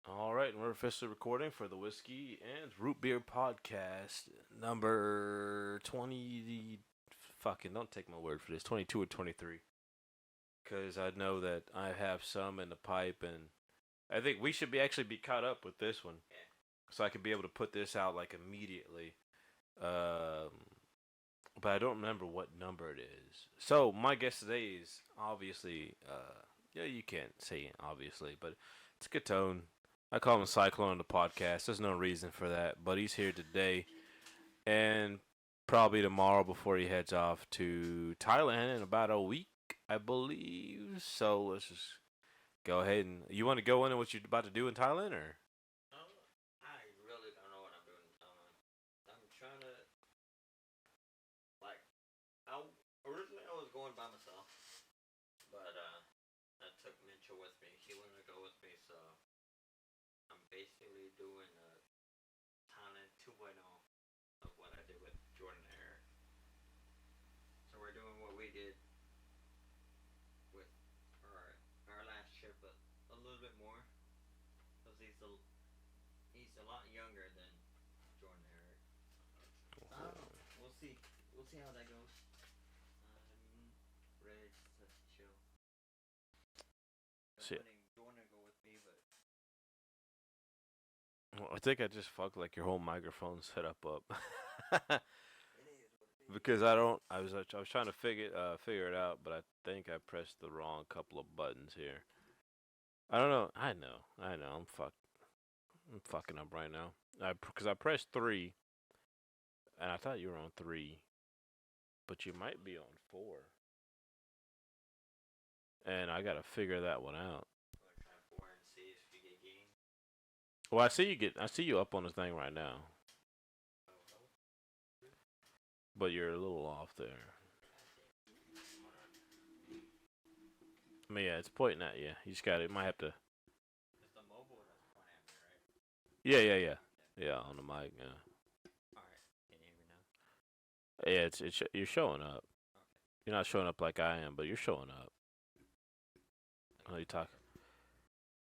All right, and we're officially recording for the Whiskey and Root Beer podcast, number 20. Fucking, don't take my word for this, 22 or 23. Because I know that I have some in the pipe, and I think we should actually be caught up with this one. So I could be able to put this out like immediately. Um, but I don't remember what number it is. So my guest today is obviously, yeah, you can't say obviously, but it's Kettone. I call him Cyclone on the podcast. There's no reason for that, but he's here today and probably tomorrow before he heads off to Thailand in about a week, I believe. So let's just go ahead and you want to go into what you're about to do in Thailand, or? I really don't know what I'm doing in Thailand. I'm trying to, like, originally I was going by myself, but I took Mitchell with me. He wanted to go with me, so I'm basically doing a Thailand 2.0 of what I did with Jordan and Eric. So we're doing what we did with our last trip, but a little bit more, because he's a lot younger than Jordan and Eric. I don't know. We'll see. We'll see how that goes. I'm ready to chill. I'm Shit. letting Jordan go with me, but Well, I think I just fucked like your whole microphone setup up. it is what it is. Because I was trying to figure it out, but I think I pressed the wrong couple of buttons here. I don't know. I know. I'm fucking up right now. Because I pressed 3, and I thought you were on 3, but you might be on 4, and I gotta figure that one out. We'll try 4 and see if you get game. Well, I see you up on the thing right now, but you're a little off there. I mean, yeah, it's pointing at you. You just got it. Might have to. It's the mobile that's pointing at me, right? Yeah, on the mic. Yeah, Alright. Can you hear me now? yeah. You're showing up. Okay. You're not showing up like I am, but you're showing up. Oh, you talk.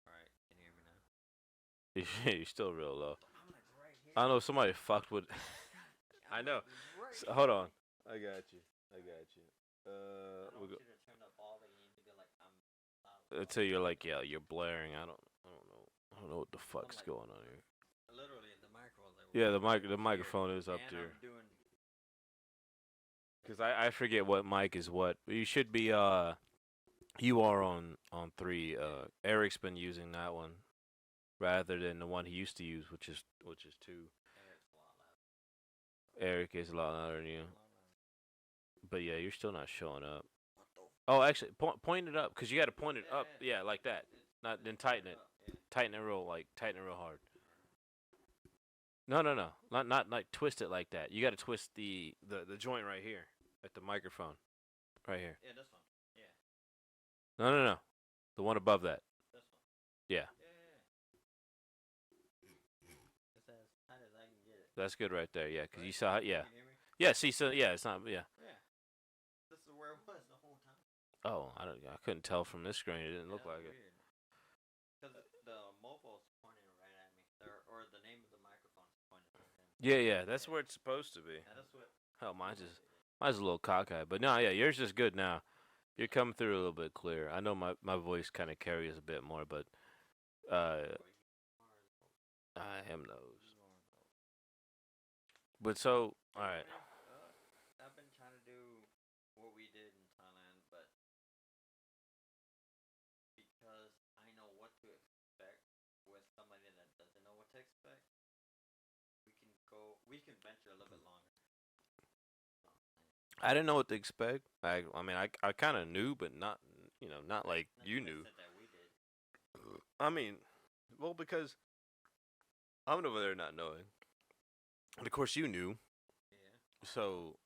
Alright. Can you hear me now? You're still real low. I'm like right here. I don't know. Somebody fucked with. I know. Right So, hold on. I got you. I don't We'll want go you to turn up all the gain to be like I'm loud. until you're like, yeah, you're blaring. I don't know what the fuck's like- going on here. Literally the microphone. Like, Yeah, the microphone is up and there. I'm doing. Cause I forget what mic is what. You should be you are on 3. Eric's been using that one rather than the one he used to use, which is 2. Eric's a lot louder. Eric is a lot louder than you, A lot louder. but yeah, you're still not showing up. What the? Oh, actually, point it up, cause you got to point it up. Yeah. Yeah, like that. It's Not then tighten it. up, yeah. Tighten it real hard. No. Not like twist it like that. You got to twist the joint right here at the microphone. Right here. Yeah, this one. Yeah, No. The one above that. this one. Yeah. It's as tight as I can get it. That's good right there. Yeah, cuz you Right? saw Can yeah. you hear me? Yeah, see so yeah, it's not yeah. Yeah. This is where it was the whole time. Oh, I couldn't tell from this screen. It didn't look like it. Because the mobile's pointing right at me. Or the name of the microphone's pointing right at me. Yeah, that's where it's supposed to be. Yeah, that's what. Hell, mine's a little cockeyed, but no, yeah, yours is good now. You're coming through a little bit clear. I know my voice kind of carries a bit more, but I am those. But so, all right. I've been trying to do what we did in Thailand, but because I know what to expect with somebody that doesn't know what to expect, we can venture a little bit longer. I didn't know what to expect. I mean, I kind of knew, but not not like Not you the knew. mindset that we did. I mean, well, because I'm over there not knowing, and of course you knew. Yeah. So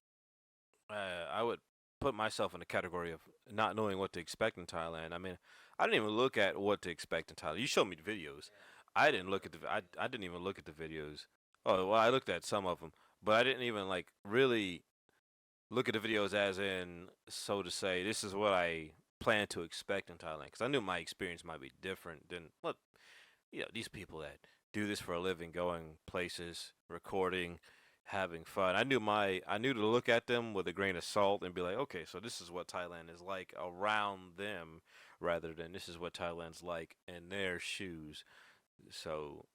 I would put myself in the category of not knowing what to expect in Thailand. I mean, I didn't even look at what to expect in Thailand. You showed me the videos. I didn't look at I didn't even look at the videos. Oh well, I looked at some of them, but I didn't even like really look at the videos as in so to say this is what I plan to expect in Thailand because I knew my experience might be different than what these people that do this for a living, going places, recording, having fun. I knew to look at them with a grain of salt and be like, okay, so this is what Thailand is like around them, rather than this is what Thailand's like in their shoes. So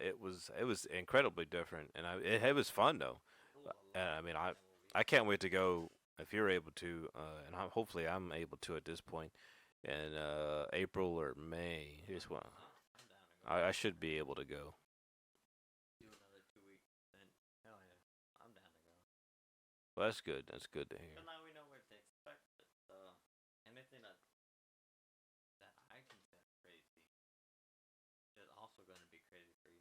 it was incredibly different, and it was fun though. It was a I lot mean, better I than what we I did. can't wait to go if you're able to, and hopefully I'm able to at this point in April or May. Here's one. I'm down to go. I should be able to go. Do another 2 weeks, then hell yeah, I'm down to go. Well, that's good. That's good to hear. So now we know what to expect. Anything that I consider crazy is also going to be crazy for you.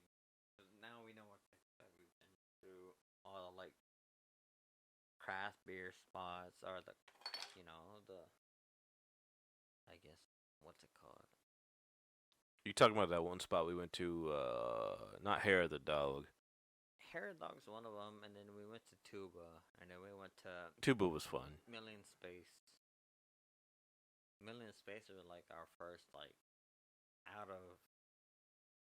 Because now we know what to expect. We've been through all the, like, craft beer spots, or the I guess, what's it called? You talking about that one spot we went to? Not Hair of the Dog. Hair Dog's one of them, and then we went to Tuba, and then we went to Tuba was fun. Million Space. Million Space was like our first, like, out of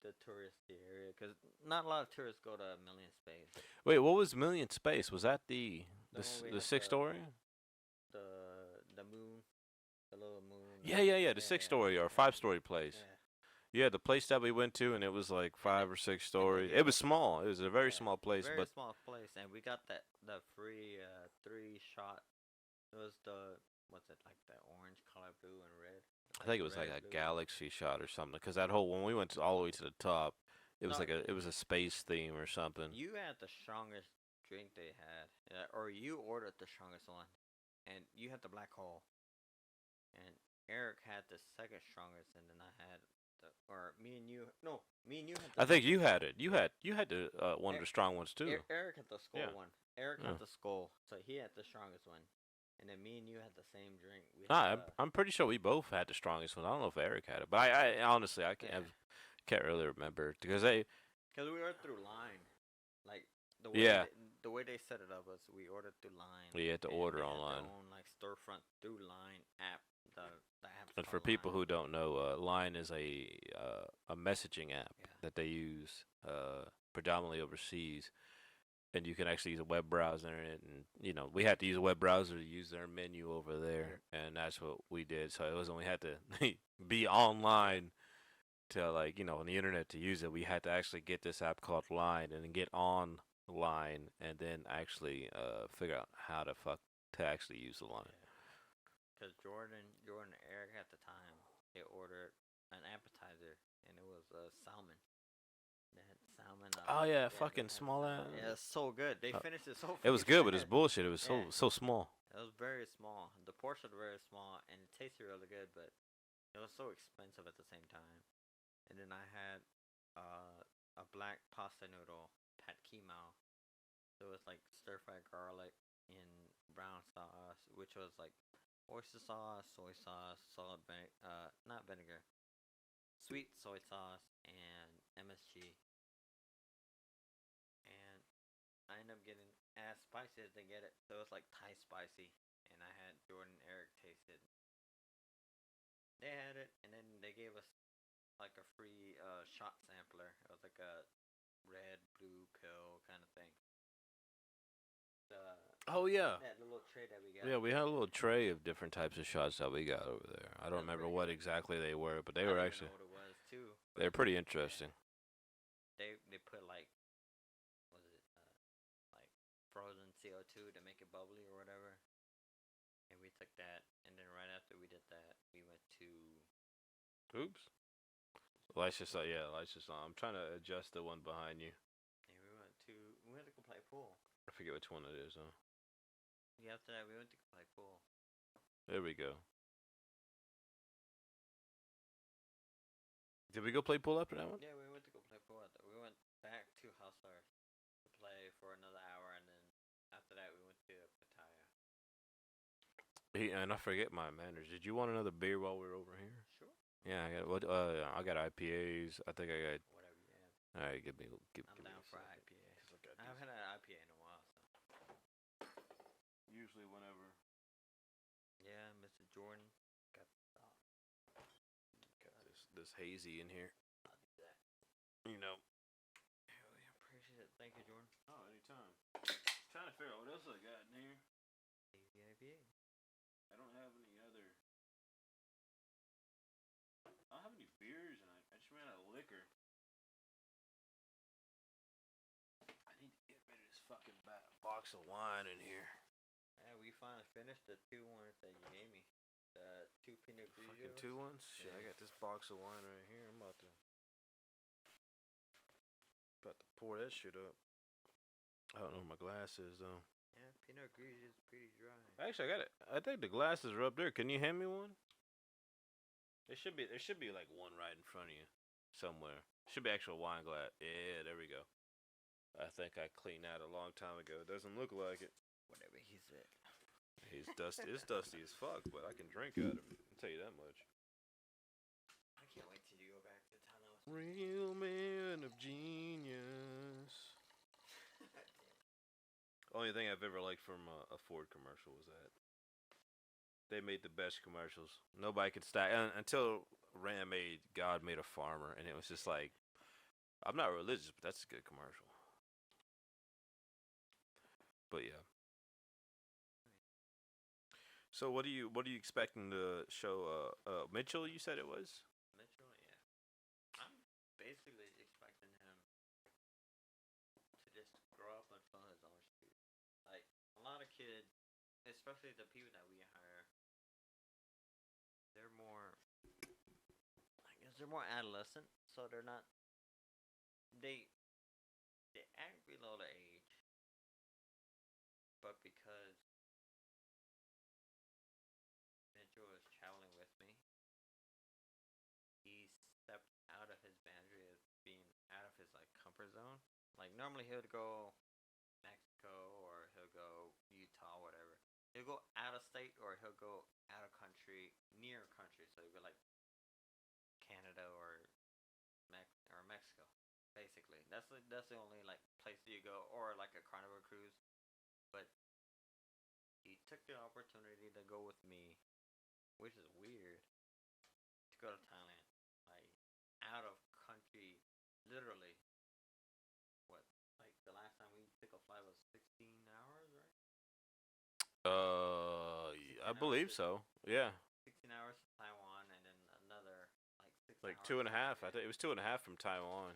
the touristy area, because not a lot of tourists go to Million Space. Wait, what was Million Space? Was that the The one we the had six story? the moon, the little moon. Yeah. The six story or 5 story place. Yeah. Yeah, the place that we went to, and it was like 5 or 6 stories. gave It was us- small. It was a very Yeah, small place, very but small place, and we got the free 3 shot. It was what's it, like, the orange color, blue and red. I think it was like red, a blue. galaxy shot or something. Because that whole when we went all the way to the top, it was No, it was a space theme or something. You had the strongest drink they had, or you ordered the strongest one, and you had the black hole, and Eric had the second strongest, and then I had or me and you, no, me and you had. I think you had it. You had the one of the strong ones too. Eric had the skull Yeah. one. Eric Yeah. had the skull, so he had the strongest one, and then me and you had the same drink. We Nah, had, I'm pretty sure we both had the strongest one. I don't know if Eric had it, but I honestly I can't Yeah. can't really remember because they. Because we ordered through line, like Yeah. the way they set it up was we ordered through line. You had to and order they had online. their own, like, storefront through line app. The app's And for called people Line. who don't know, Line is a messaging app Yeah. that they use predominantly overseas, and you can actually use a web browser in it. And we had to use a web browser to use their menu over there, and that's what we did. So it was when we had to be online to, like, on the internet to use it. We had to actually get this app called Line and then get online and then actually figure out how to actually use the line. Because Jordan and Eric at the time, they ordered an appetizer, and it was salmon. They had salmon. Oh yeah, they fucking had small salmon. ass. Yeah, it's so good. They finished it so. It was fucking good, but it's fast. bullshit. It was Yeah. so small. It was very small. The portion was very small, and it tasted really good, but it was so expensive at the same time. And then I had a black pasta noodle, pad keema. So it was like stir fried garlic in brown sauce, which was like oyster sauce, soy sauce, not vinegar, sweet soy sauce, and MSG. And I ended up getting as spicy as they get it, so it was like Thai spicy. And I had Jordan and Eric taste it. They had it, and then they gave us like a free shot sampler. It was like a red, blue pill kind of thing. Oh yeah. That little tray that we got. Yeah, we had a little tray of different types of shots that we got over there. I don't That's remember pretty what good. exactly they were, but they I were don't even actually know what it was too. they're pretty interesting. They put, like, was it like frozen CO2 to make it bubbly or whatever. And we took that, and then right after we did that, we went to. Oops. Lights just on. I'm trying to adjust the one behind you. And we went to go play pool. I forget which one it is though. Yeah, after that we went to go play pool. There we go. Did we go play pool after that one? Yeah, we went to go play pool. We went back to Hustler to play for another hour, and then after that we went to Pattaya. And I forget my manners. Did you want another beer while we were over here? Sure. Yeah, I got IPAs. I think I got. Whatever you have. All right, give me. I'm down for IPA. I haven't had an IPA in a while, so. Usually whenever. Yeah, Mr. Jordan got Got this hazy in here. I'll do that. you know. Really appreciate it. Thank you, Jordan. Oh, anytime. Trying to figure out what else I got in here. Easy IPA. I don't have any other. I don't have any beers, and I just ran out of liquor. I need to get rid of this fucking box of wine in here. Yeah, we finally finished the 2 ones that you gave me. The 2 Pinot Grigios. Fucking 2 ones? Shit, I got this box of wine right here. I'm about to pour that shit up. I don't know where my glass is, though. Yeah, Pinot Grigio is pretty dry. Actually, I got it. I think the glasses are up there. Can you hand me one? There should be like one right in front of you somewhere. Should be actual wine glass. Yeah, there we go. I think I cleaned that a long time ago. It doesn't look like it. Whatever he said. He's dusty. It's dusty as fuck, but I can drink out of it. I'll tell you that much. I can't wait till you go back to Thailand. Real man of genius. Only thing I've ever liked from a Ford commercial was that. They made the best commercials. Nobody could stop until Ram made God Made a Farmer, and it was just like, I'm not religious, but that's a good commercial. But yeah. So what are you expecting to show? Mitchell, you said it was. Mitchell, yeah. I'm basically expecting him to just grow up and fill his own shoes. Like a lot of kids, especially the people that we hire, they're more. I guess they're more adolescent, so they're not. They act below the age, but because Mitchell was traveling with me, he stepped out of his boundary of being out of his like comfort zone. Like normally he'll go Mexico or he'll go Utah, whatever. He'll go out of state or he'll go out of country, near country. So he'll go like Canada or Mexico. Basically, that's the only like place that you go, or like a Carnival cruise. But he took the opportunity to go with me, which is weird, to go to Thailand, like out of country, literally. What, like the last time we took a flight was 16 hours, right? I believe so. Yeah. 16 hours to Taiwan, and then another like 6 Like hours. 2.5. I think it was 2.5 from Taiwan.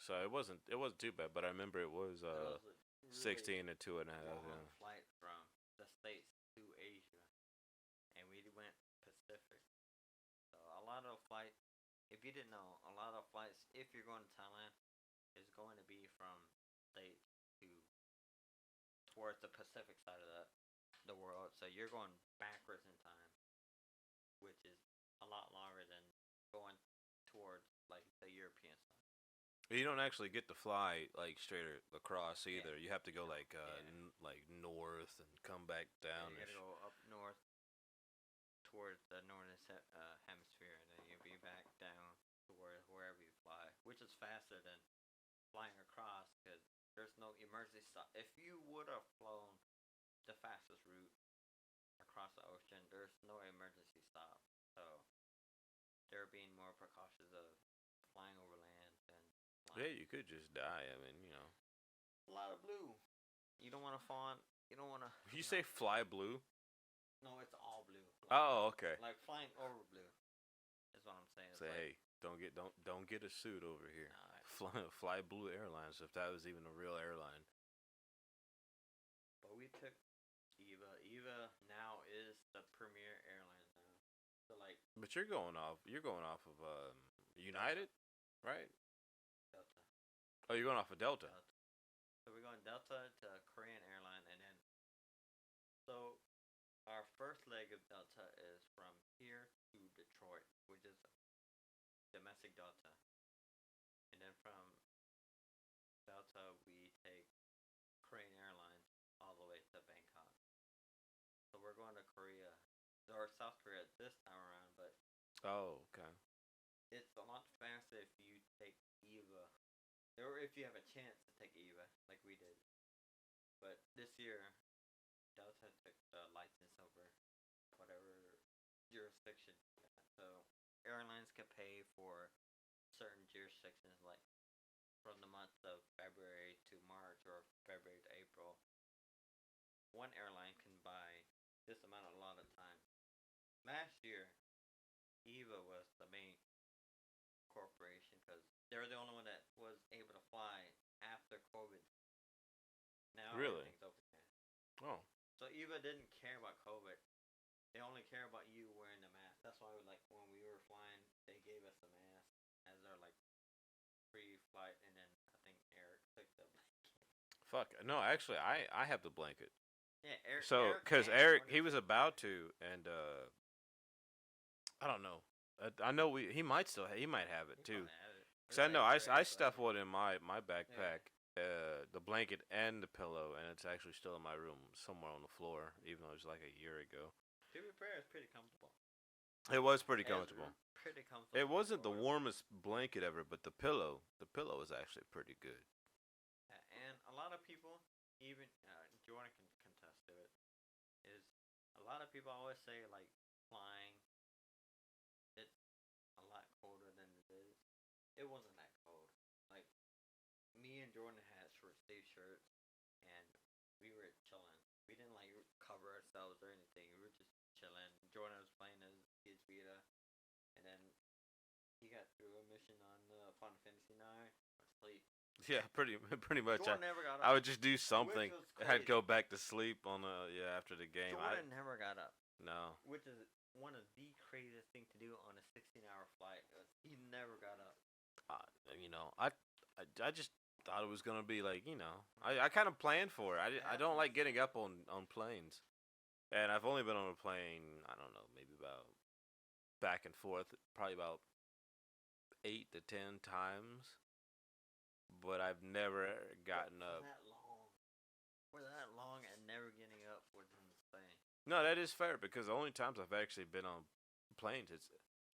So it wasn't too bad, but I remember it was Really 16 and 2.5. long Yeah. flight from the States to Asia, and we went Pacific. So a lot of flights, if you didn't know, a lot of flights, if you're going to Thailand, is going to be from States to towards the Pacific side of the world. So you're going backwards in time, which is a lot longer than going towards like the European side. You don't actually get to fly like straight across either. Yeah. You have to go like like north and come back down. You gotta go up north towards the northern hemisphere, and then you'll be back down to wherever you fly, which is faster than flying across because there's no emergency stop. If you would have flown the fastest route across the ocean, there's no emergency stop. So they're being more precautious of flying over land and Yeah, you could just die. I mean, you know. a lot of blue. You don't want to fall. You don't want to. You say fly blue? No, it's all blue. Oh, okay. Like flying over blue. Is what I'm saying. Say, hey, don't get a suit over here. Fly Blue Airlines, if that was even a real airline. But we took Eva. Eva now is the premier airline now. So like. But you're going off of United, right? Delta. Oh, you're going off of Delta. So we're going Delta to Korean airline, and then so our first leg of Delta is from here to Detroit, which is domestic Delta, and then from Delta we take Korean airlines all the way to Bangkok. So we're going to Korea or South Korea this time around, but Okay. it's a lot faster if you take EVA, or if you have a chance to take EVA, like we did. But this year, Delta took the license over whatever jurisdiction. So airlines can pay for certain jurisdictions, like from the month of February to March or February to April, one airline can buy this amount a lot of time. Last year, EVA was the main corporation because they're the only one that was able to fly after COVID. Now Really? everything's open again. Oh. So EVA didn't care about COVID. They only care about you wearing the mask. That's why, like, when we were flying, they gave us the mask as our like pre-flight, and then I think Eric took the blanket. Fuck. No, actually, I have the blanket. Yeah, Eric. So, because Eric, he was about to, and I don't know. I know he might he might have it too. Cause I know I stuff one in my backpack, the blanket and the pillow, and it's actually still in my room somewhere on the floor, even though it was like a year ago. To be fair, it's pretty comfortable. It was pretty comfortable. Pretty comfortable. It wasn't the warmest blanket ever, but the pillow was actually pretty good. And a lot of people, even Jordan can contest to it, is a lot of people always say like flying, it's a lot colder than it is. It wasn't that cold. Like, me and Jordan had short sleeve shirts, and we were chilling. We didn't like cover ourselves or anything. We were just chilling. Jordan was playing his Vita, and then he got through a mission on Final Fantasy 9 or sleep. Yeah, pretty much. Jordan never got up. I would just do something. I'd go back to sleep on after the game. Jordan never got up. No. Which is one of the craziest things to do on a 16-hour flight. He never got up. You know, I just thought it was gonna be like, you know, I kind of planned for it. I don't like getting up on planes, and I've only been on a plane, I don't know, maybe about back and forth, probably about 8 to 10 times, but I've never gotten up. For that long and never getting up was insane. No, that is fair, because the only times I've actually been on planes,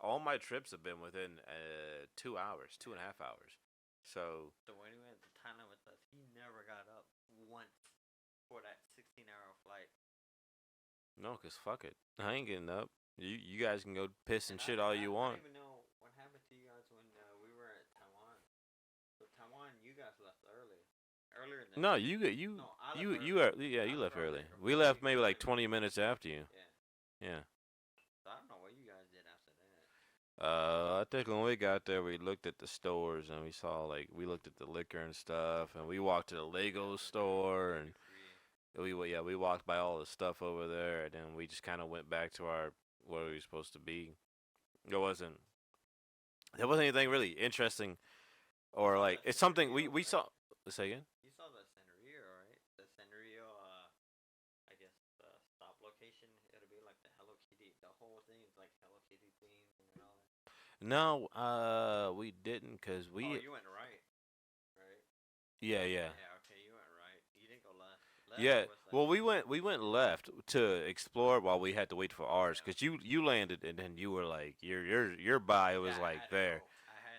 all my trips have been within 2 hours, 2.5 hours. So when he went to Thailand with us, he never got up once for that 16-hour flight. No, cause fuck it, I ain't getting up. You guys can go piss and shit all you want. I don't even know what happened to you guys when we were at Taiwan. So Taiwan, you guys left early. Earlier than no, you left early. We left maybe like 20 minutes after you. Yeah. So I don't know what you guys did after that. I think when we got there, we looked at the stores and we looked at the liquor and stuff, and we walked to the Lego store, and we walked by all the stuff over there, and then we just kind of went back to where we were supposed to be. There wasn't anything really interesting, or like it's something we saw. Say again. You saw the Sanrio, right? The Sanrio, I guess the stop location. It'll be like the Hello Kitty. The whole thing is like Hello Kitty themed and all that. No, we didn't, cause we. Oh, you went right. Yeah. Yeah. Okay, you went right. You didn't go left. Yeah. Well, we went left to explore while we had to wait for ours, cause you landed and then you were like your buy was like there.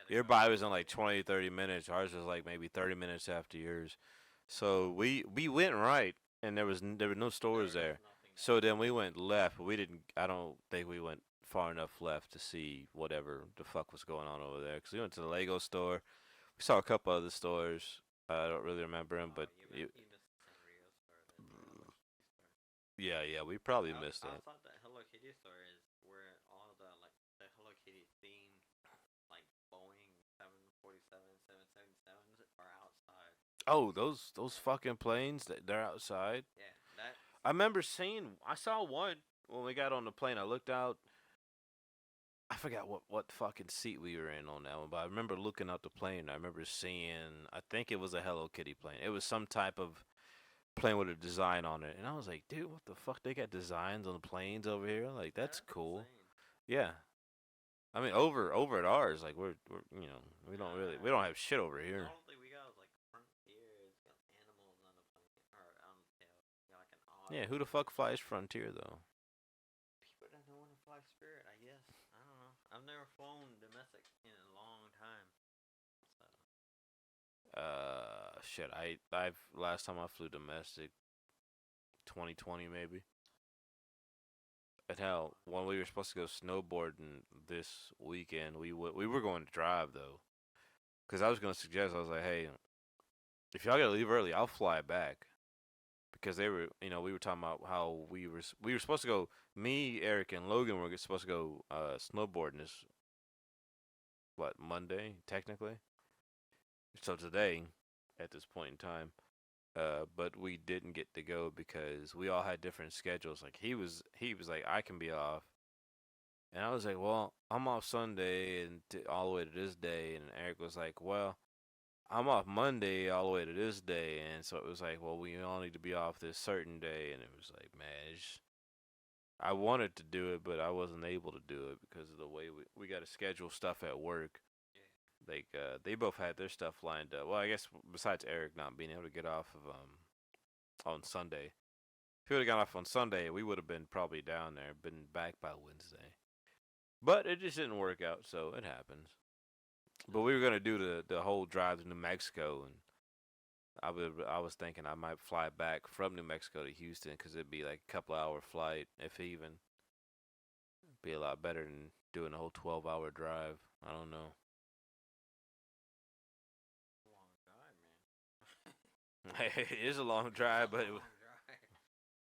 Your buy was in like 20, 30 minutes. Ours was like maybe 30 minutes after yours. So we went right, and there were no stores there. So then we went left, but I don't think we went far enough left to see whatever the fuck was going on over there. Because we went to the Lego store. We saw a couple other stores. I don't really remember them, but yeah, we probably missed it. I thought that Hello Kitty store is where all the Hello Kitty themed like Boeing 747, 777s are outside. Oh, those fucking planes, they're outside. Yeah, I remember I saw one when we got on the plane. I looked out. I forgot what fucking seat we were in on that one, but I remember looking out the plane. I remember seeing, I think it was a Hello Kitty plane. It was some type of plane with a design on it, and I was like, dude, what the fuck? They got designs on the planes over here? Like, that's cool. Insane. Yeah. I mean, over at ours, like we're we don't have shit over here. The only thing we got is like Frontier. It's got animals on the plane or on the tail. Got like an odd. Yeah, who the fuck flies Frontier though? People that don't want to fly Spirit, I guess. I don't know. I've never flown domestic in a long time. So. Shit. I've last time I flew domestic, 2020 maybe. And hell, when we were supposed to go snowboarding this weekend, we were going to drive though. Because I was gonna suggest, I was like, hey, if y'all gotta leave early, I'll fly back. Because they were, we were talking about how we were supposed to go. Me, Eric, and Logan were supposed to go snowboarding this Monday technically. So today, at this point in time, but we didn't get to go because we all had different schedules. Like he was like, I can be off, and I was like, well, I'm off Sunday and all the way to this day, and Eric was like, well, I'm off Monday all the way to this day, and so it was like, well, we all need to be off this certain day, and it was like, man, I wanted to do it, but I wasn't able to do it because of the way we got to schedule stuff at work. Like they both had their stuff lined up. Well, I guess besides Eric not being able to get off of on Sunday. If he would have gone off on Sunday, we would have been probably down there, been back by Wednesday. But it just didn't work out, so it happens. But we were gonna do the whole drive to New Mexico, and I was thinking I might fly back from New Mexico to Houston because it'd be like a couple hour flight, if even. It'd be a lot better than doing a whole 12-hour drive. I don't know. Long drive, man. It is a long drive, but Long drive.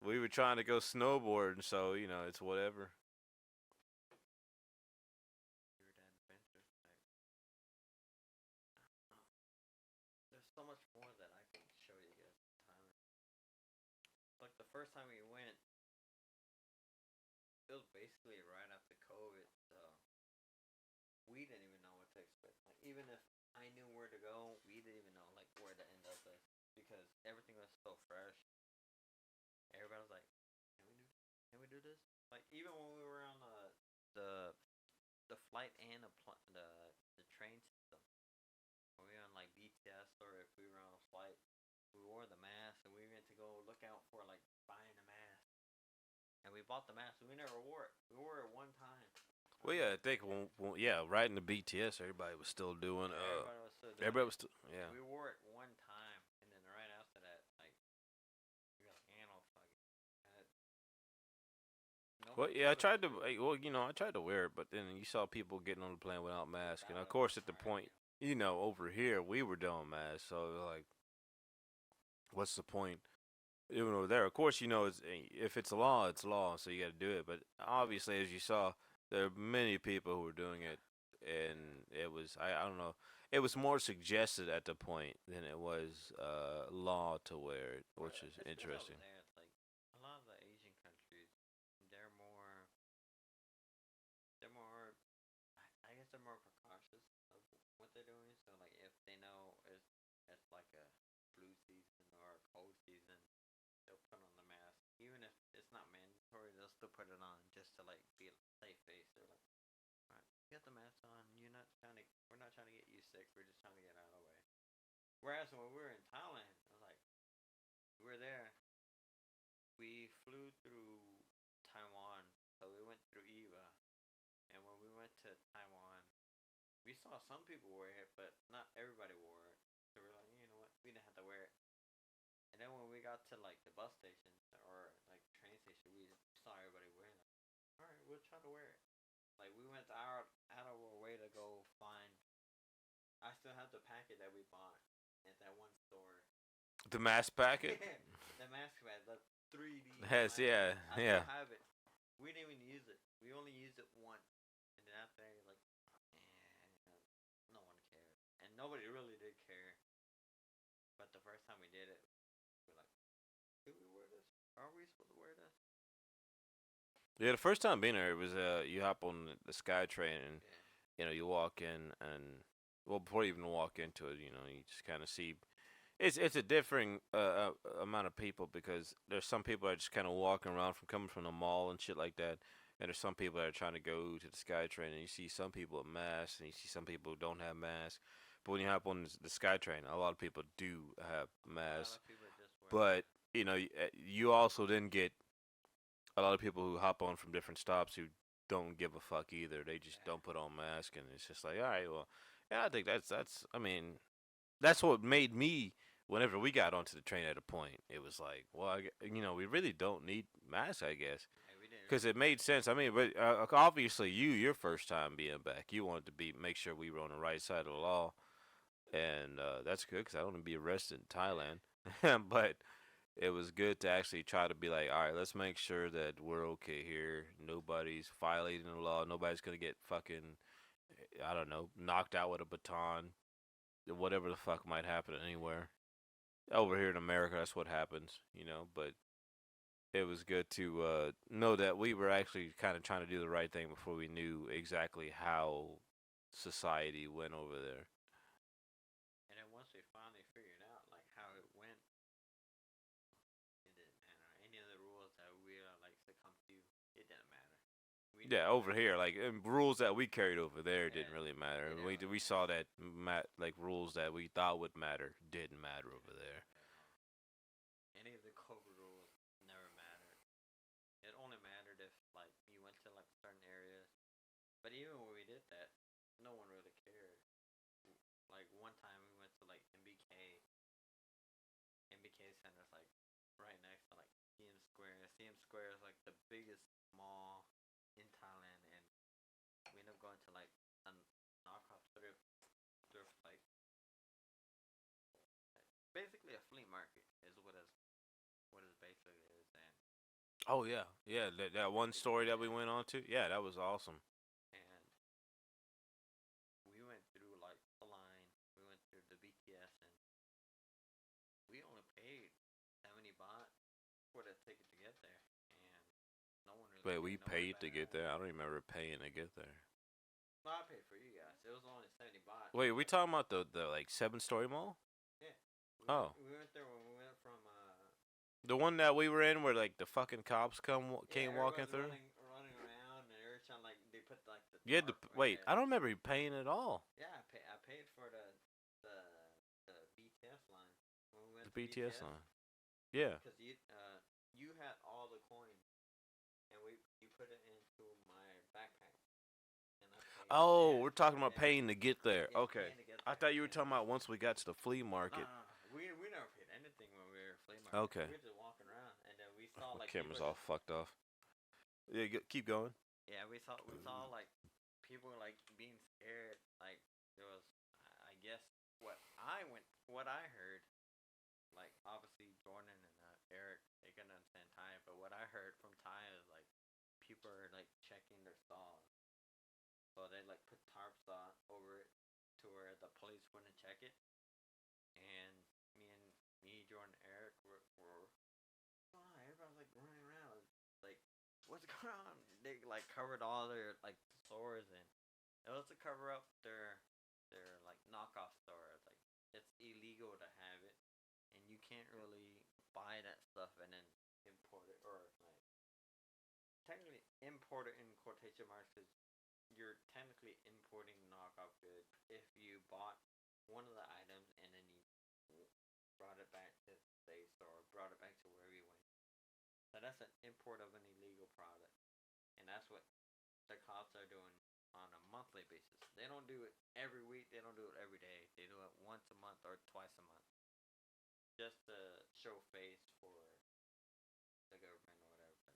we were trying to go snowboarding, so it's whatever. Weird adventures. There's so much more that I can show you guys in Thailand. Like the first time we went, it was basically right after COVID, so we didn't even know what to expect. Like even if I knew where to go, we didn't even know like where to end up at because everything was so fresh. Everybody was like, "Can we do? Can we do this?" Like even when we were on the the flight and the train system, when we were on like BTS or if we were on a flight, we wore the mask and we went to go look out for like buying a mask. And we bought the mask. We never wore it. We wore it one time. Well, yeah, I think right in the BTS, everybody was still doing. Everybody was still doing Everybody it. was still, yeah. We wore it one time, and then right after that, like, we were like, no, fuck it. Well, Nobody yeah, I told us tried to. do it. Well, I tried to wear it, but then you saw people getting on the plane without masks, and of That course, was at the right. point, over here we were doing masks, so it was like, what's the point? Even over there, of course, if it's a law, it's law, so you got to do it. But obviously, as you saw, there are many people who were doing it, and it was I don't know, it was more suggested at the point than it was law to wear it, which is It's 'cause interesting. over there, it's like a lot of the Asian countries, they're more, they're more, I guess they're more precautious of what they're doing. So like, if they know it's like a flu season or a cold season, they'll put on the mask. Even if it's not mandatory, they'll still put it on just to like be safe face. They're like, all right, you got the mask on. We're not trying to get you sick. We're just trying to get out of the way. Whereas when we were in Thailand, it was like we were there. We flew through Taiwan, so we went through Eva, and when we went to Taiwan, we saw some people wear it, but not everybody wore it. So we're like, you know what? We didn't have to wear it. And then when we got to like the bus station or like train station, we saw everybody wearing it. All right, we'll try to wear it. Like we went out of our way to go find. I still have the packet that we bought at that one store. The mask packet. The mask pad, the 3D. Yes, yeah, I yeah. still have it. We didn't even use it. We only used it once, and then after that, like, no one cared, and nobody really did care. But the first time we did it, we're like, "Did we wear this? Are we supposed to wear this?" Yeah, the first time being there, it was you hop on the Sky Train and Yeah. you walk in and well before you even walk into it, you just kind of see it's a differing amount of people because there's some people that are just kind of walking around from coming from the mall and shit like that, and there's some people that are trying to go to the Sky Train and you see some people with masks and you see some people who don't have masks. But when you hop on the Sky Train, a lot of people do have A lot masks. of people just wear. But you also then get a lot of people who hop on from different stops who don't give a fuck either. They just don't put on mask, and it's just like, all right, well, yeah, I think that's. I mean, that's what made me. Whenever we got onto the train at a point, it was like, well, we really don't need masks, I guess, Yeah, we didn't. because it made sense. I mean, but obviously, your first time being back, you wanted to make sure we were on the right side of the law, and that's good because I don't want to be arrested in Thailand. But it was good to actually try to be like, all right, let's make sure that we're okay here. Nobody's violating the law. Nobody's gonna get fucking, I don't know, knocked out with a baton. Whatever the fuck might happen anywhere. Over here in America, that's what happens, But it was good to know that we were actually kind of trying to do the right thing before we knew exactly how society went over there. And then once we finally figured out like how it went, it didn't matter. Any of the rules that we like succumbed to, it didn't matter. We Yeah, knew over like here, like rules that we carried over there didn't yeah, really matter. it didn't We really saw matter that like rules that we thought would matter didn't matter over there. at all. Any of the COVID rules never mattered. It only mattered if like you went to like certain areas. But even when we did that, no one really cared. Like one time we went to like MBK. MBK Center's like right next to like CM Square. CM Square is like the biggest mall in Thailand, and we ended up going to like a knockoff thrift like basically a flea market is what it basically is, and Oh yeah, yeah. That one story that we went on to, yeah, that was awesome. and we went through like the line. We went through the BTS, and we only paid 70 baht for the ticket to get there, and no one really Wait, cared. we No one paid to get batted there. an I eye. don't remember paying to get there. No, I paid for you guys. It was only 70 baht. Wait, we talking about the like 7-story mall? Yeah, Oh, we went there when we went from the one that we were in where like the fucking cops yeah, came walking everybody's through. running around, and every time like they put like the You had to tarp right wait. there. I don't remember you paying at all. Yeah, I paid for the the BTS line when we The went to BTS BTS line. Yeah. because you had all the coins, and you put it into my backpack, and I paid. Oh, Yeah, we're talking about yeah, paying to get there. yeah, Okay. paying to get I there. thought you were Yeah. talking about once we got to the flea No, market. no, no. We never paid anything when we were at flea market. Okay. We were just walking around, and then we saw My like people camera's all just fucked off. Yeah, keep going. yeah, we saw like people like being scared. Like there was, I guess what I heard. Like obviously Jordan and Eric, they can understand Thai, but what I heard from Thai is like people are like checking their stalls, so they like put tarps on over it to where the police wouldn't check it. And me, Jordan, Eric were oh, everyone's like running around, like what's going on? They like covered all their like stores, and it was to cover up their like knockoff stores. Like it's illegal to have it, and you can't really buy that stuff and then import it or like technically import it in quotation marks because you're technically importing knockoff goods if you bought one of the items and then you brought it back to the States or brought it back to wherever you went. So that's an import of an illegal product. And that's what the cops are doing on a monthly basis. They don't do it every week, they don't do it every day. They do it once a month or twice a month. Just to show face for the government or whatever.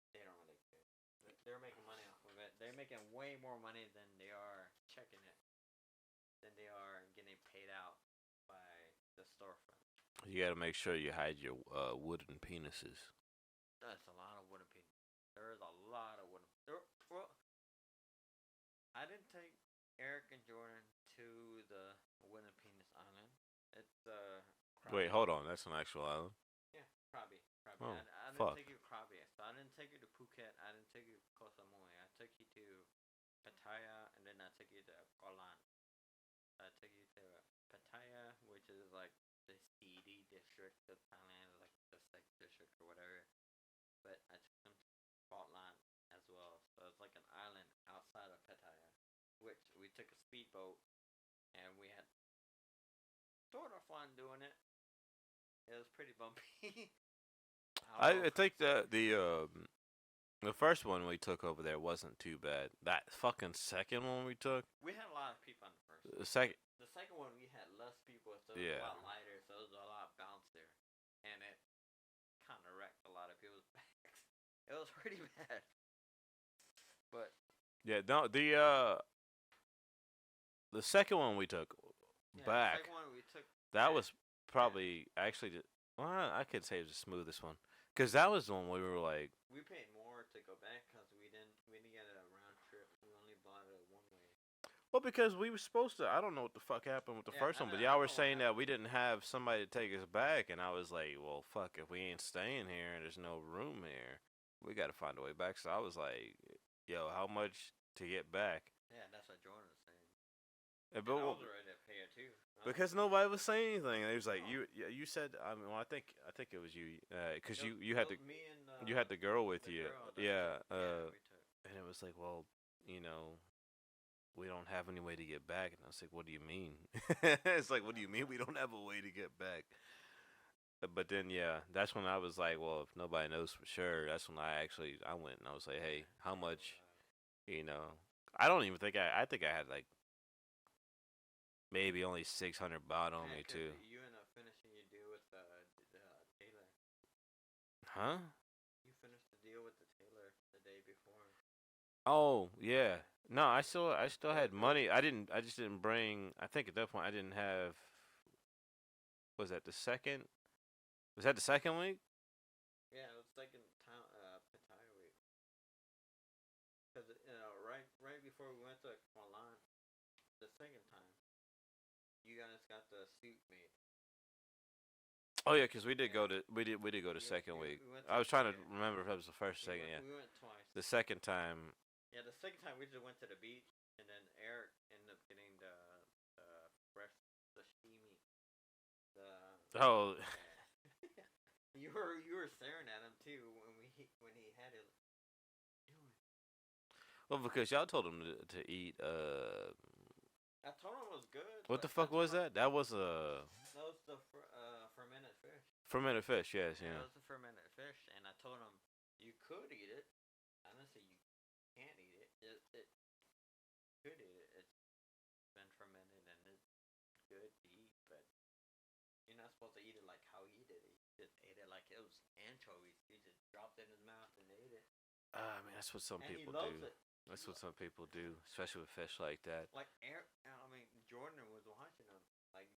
But they don't really care. They're making money off of it. They're making way more money than they are checking it, than they are getting paid out by the storefront. You got to make sure you hide your wooden penises. That's a lot of wooden penises. There's a lot of wooden. Well, I didn't take Eric and Jordan to the wooden penis island. It's Wait, Krabi. hold on. That's an actual island. Yeah, Krabi. Oh, I didn't fuck. take you to Krabi, so I didn't take you to Phuket. I didn't take you to Koh Samui. I took you to Pattaya, and then I took you to Koh Lan. I took you to Pattaya, which is like the seedy district of Thailand, like the sex district or whatever. But I took them to Koh Lan as well, so it's like an island outside of Pattaya, which we took a speedboat, and we had sort of fun doing it. It was pretty bumpy. I think the first one we took over there wasn't too bad. That fucking second one we took, We had a lot of people on the first one. the second, The second one we had less people, so it was Yeah. a lot lighter, so it was a lot bouncier, and it kind of wrecked a lot of people's backs. It was pretty bad. But yeah, no, the second one we took Yeah, the back. second one we took. That back, was probably actually. Well, I could say it was the smoothest one, cause that was the one we were like. We paid more to go back because we didn't get a round trip. We only bought a one way. Well, because we were supposed to. I don't know what the fuck happened with the Yeah, first one, but I y'all were know what saying that happened. we didn't have somebody to take us back, and I was like, well, fuck, if we ain't staying here and there's no room here, we got to find a way back. So I was like, yo, how much to get back? Yeah, that's what Jordan was saying. And, And I but was ready to pay it too. because nobody was saying anything, and it was like you said. I mean, well, I think it was you, because you had the me and you had the girl with the you, girl that yeah. we took. And it was like, well, you know, we don't have any way to get back. And I was like, what do you mean? It's like, what do you mean we don't have a way to get back? But then, yeah, that's when I was like, well, if nobody knows for sure, that's when I went and I was like, hey, how much? You know, I don't even think I think I had like maybe only 600 baht on me too. You end up finishing your deal with the tailor. Huh? You finished the deal with the tailor the day before. Oh yeah. No, I still had money. I just didn't bring. I think at that point I didn't have. Was that the second? Was that the second week? Yeah, it was second town Pattaya week. Cause right before we went to Kuala, the second time, you guys got the suit made. Oh yeah, because we did go to second week. We went I was trying to yeah. remember if that was the first or second. Yeah, We went twice. the second time. Yeah, the second time we just went to the beach, and then Eric ended up getting the fresh sashimi. Oh, Yeah. you were staring at him too when he had it. well, because y'all told him to eat. I told him it was good. What the but fuck was that? That was a That was the fermented fish. fermented fish. Yes, Yeah, yeah. it was the fermented fish, and I told him you could eat it. I didn't say you can't eat it. It could eat it. It's been fermented and it's good to eat, but you're not supposed to eat it like how he did it. He just ate it like it was anchovies. He just dropped it in his mouth and ate it. I mean, that's what some And people he loves do. it. That's what some people do, especially with fish like that. Like Jordan was watching him. Like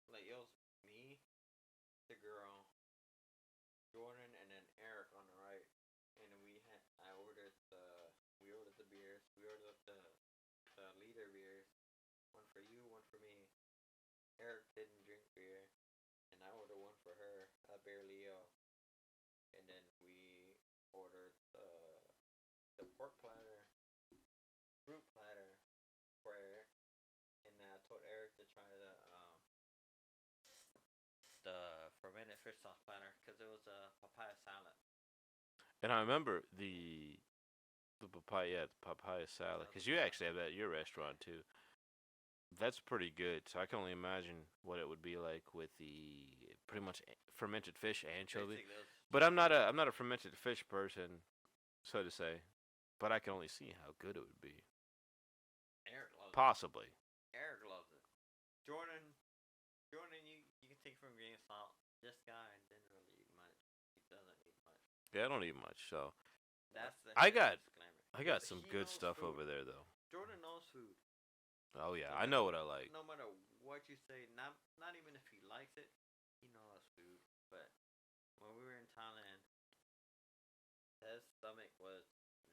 like it was me, the girl, Jordan, and then Eric on the right. And we ordered the beers. We ordered the liter beers. One for you, one for me. Eric didn't drink beer, and I ordered one for her, a beer Leo. And then we ordered the pork platter, fruit platter for Eric, and I told Eric to try the fermented fish sauce platter because it was a papaya salad. And I remember the papaya salad, because you actually have that at your restaurant too. That's pretty good. So I can only imagine what it would be like with the pretty much fermented fish anchovy. But I'm not a fermented fish person, so to say. But I can only see how good it would be. Eric loves Possibly. it. Eric loves it. Jordan, you can take from grain of salt. This guy didn't really eat much. He doesn't eat much. Yeah, I don't eat much, so That's the I got disclaimer. some He good knows stuff food. over there though. Jordan knows food. Oh yeah, So I know what I like. No matter what you say, not even if he likes it, he knows food. But when we were in Thailand, his stomach was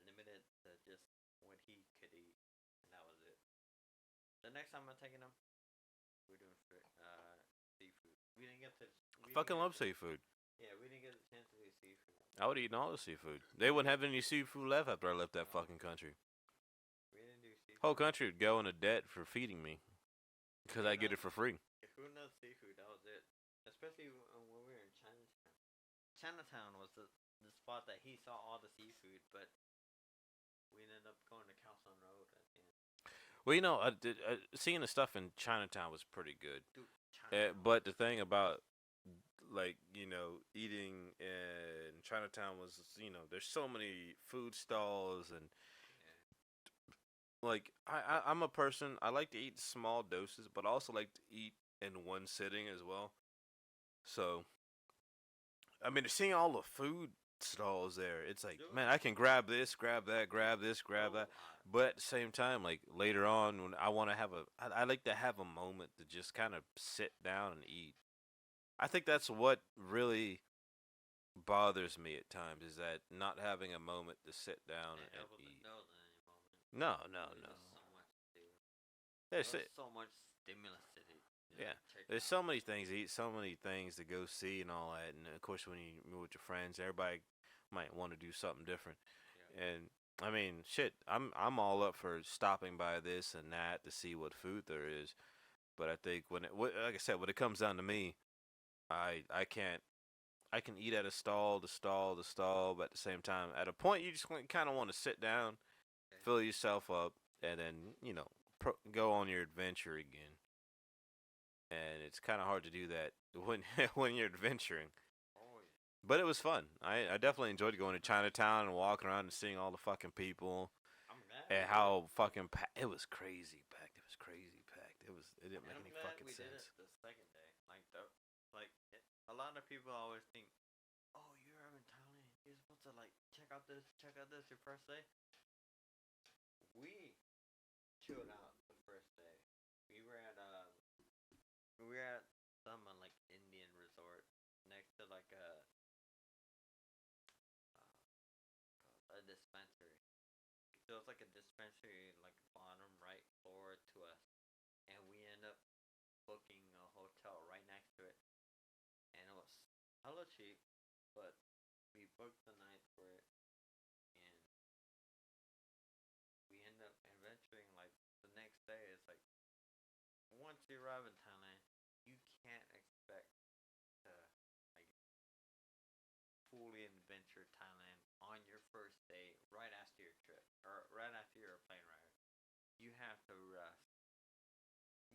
limited to just what he could eat, and that was it. The next time I'm taking him, we're doing seafood. We didn't get to. Fucking love seafood. Yeah, we didn't get a chance to do seafood. I would eat all the seafood. They wouldn't have any seafood left after I left that fucking country. We didn't do seafood. Whole country would go into debt for feeding me, because I get it for free. If we knows seafood, that was it. Especially when we were in Chinatown. Chinatown was the spot that he saw all the seafood, but we ended up going to Calzone Road at the end. Well, you know, seeing the stuff in Chinatown was pretty good. Dude, But the thing about, like, you know, eating in Chinatown was, you know, there's so many food stalls and, like, I'm a person, I like to eat small doses, but I also like to eat in one sitting as well. So, I mean, seeing all the food stalls there. It's like, Dude. man, I can grab this, grab that, grab this, grab that. But at the same time, like later on, when I want to have I like to have a moment to just kind of sit down and eat. I think that's what really bothers me at times is that not having a moment to sit down and eat. No, no, no. There's There's so much stimulus to it. yeah. There's so many things to eat, so many things to go see and all that. And of course, when you move with your friends, everybody might want to do something different. Yeah. And I mean, shit, I'm all up for stopping by this and that to see what food there is. But I think like I said, when it comes down to me, I can't. I can eat at a stall to stall to stall, but at the same time, at a point, you just kind of want to sit down, fill yourself up, and then go on your adventure again. And it's kind of hard to do that when when you're adventuring. Oh yeah. But it was fun. I definitely enjoyed going to Chinatown and walking around and seeing all the fucking people I'm glad. and how fucking it was crazy packed. It was crazy packed. It didn't make I'm any glad fucking we did sense. it the second day. A lot of people always think, oh, you're in Thailand. You're supposed to check out this your first day. We chilled out the first day. We were at some Indian resort next to a dispensary. So it's like a dispensary bottom right floor to us, and we end up booking a hotel right next to it, and it was hella cheap, but we booked the night for it, and we end up adventuring the next day. It's like once you arrive in Thailand, you can't expect to fully adventure Thailand on your first day right after your trip or right after your plane ride. You have to rest.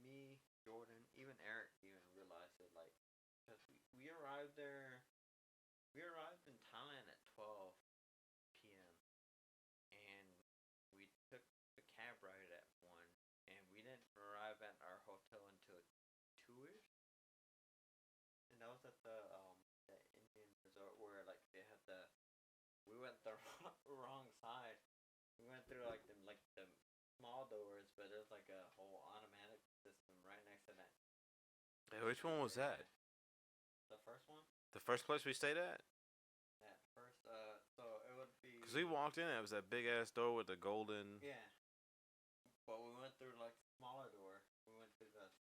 Me, Jordan, even Eric even realized it because we arrived there. We arrived in Thailand at 12 p.m. and we took the cab ride at 1, and we didn't arrive at our hotel until 2ish. And that was at the Indian resort where they had we went the wrong side. We went through the small doors, but it was a whole automatic system right next to that. Hey, which one was that? The first one? The first place we stayed at? That first, so it would be. Because we walked in, it was that big ass door with the golden. Yeah. But we went through smaller door. We went through the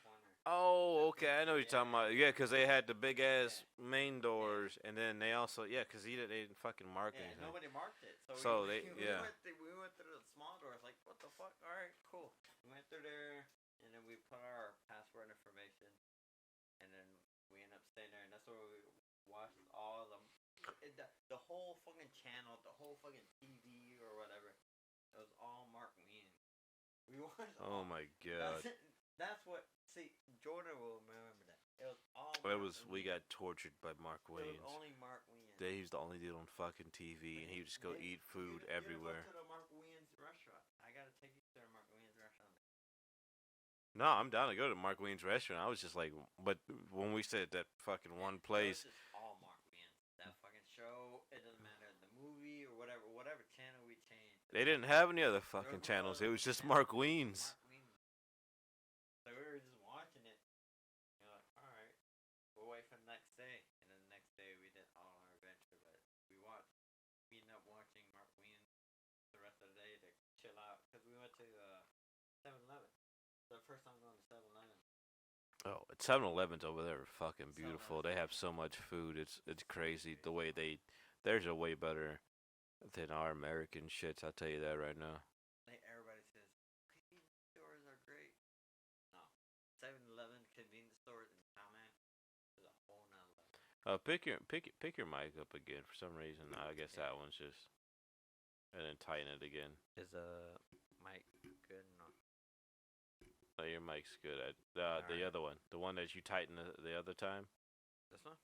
corner. Oh, okay, I know what you're talking about. Yeah, because they had the big ass main doors, and then they also they didn't fucking mark anything. Nobody marked it. So we yeah. We went through the small doors. What the fuck? All right, cool. We went through there, and then we put our passport information, and then we ended up staying there, and that's where we watched all of them. The whole fucking channel, the whole fucking TV or whatever. It was all Mark Wien. We watched. Oh my god. That's what. See, Jordan will remember that. It was all. We got tortured by Mark Wayans. It was only Mark Wayans. He was the only dude on fucking TV, and he would just go eat food everywhere. Go to the Mark Wayans restaurant. I gotta take you to the Mark Wayans restaurant. No, I'm down to go to Mark Wayans restaurant. I was just like, but when we said that fucking one place. It was just all Mark Wayans. That fucking show. It doesn't matter the movie or whatever channel we changed. They didn't have any other fucking channels. It was just Mark Wayans. So we were just watching it. You're like, all right, we'll wait for the next day. And then the next day we did all our adventure, but we ended up watching Mark Wayans the rest of the day to chill out because we went to 7-Eleven. The first time going to 7-Eleven. Oh, 7-Elevens over there are fucking beautiful. They have so much food. It's crazy the way theirs are way better than our American shits. I'll tell you that right now. Everybody says convenience stores are great. No, 7-Eleven convenience stores in Thailand is a whole nother level. Pick your mic up again for some reason. I guess that one's just, and then tighten it again. Is mic good? No. Oh, your mic's good. The other one, the one that you tightened the other time. This one?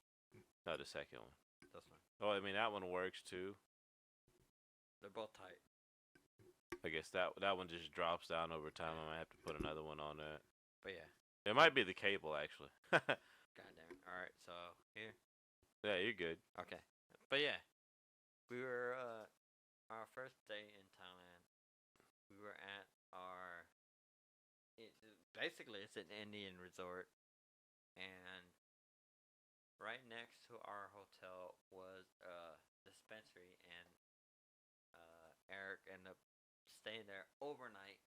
No, the second one. This one. Oh, I mean that one works too. They're both tight. I guess that one just drops down over time. I might have to put another one on that. But yeah. It might be the cable actually. God damn it. Alright, so here. Yeah, you're good. Okay. But yeah, we were our first day in Thailand. We were at our basically it's an Indian resort, and right next to our hotel was a dispensary, and Eric ended up staying there overnight,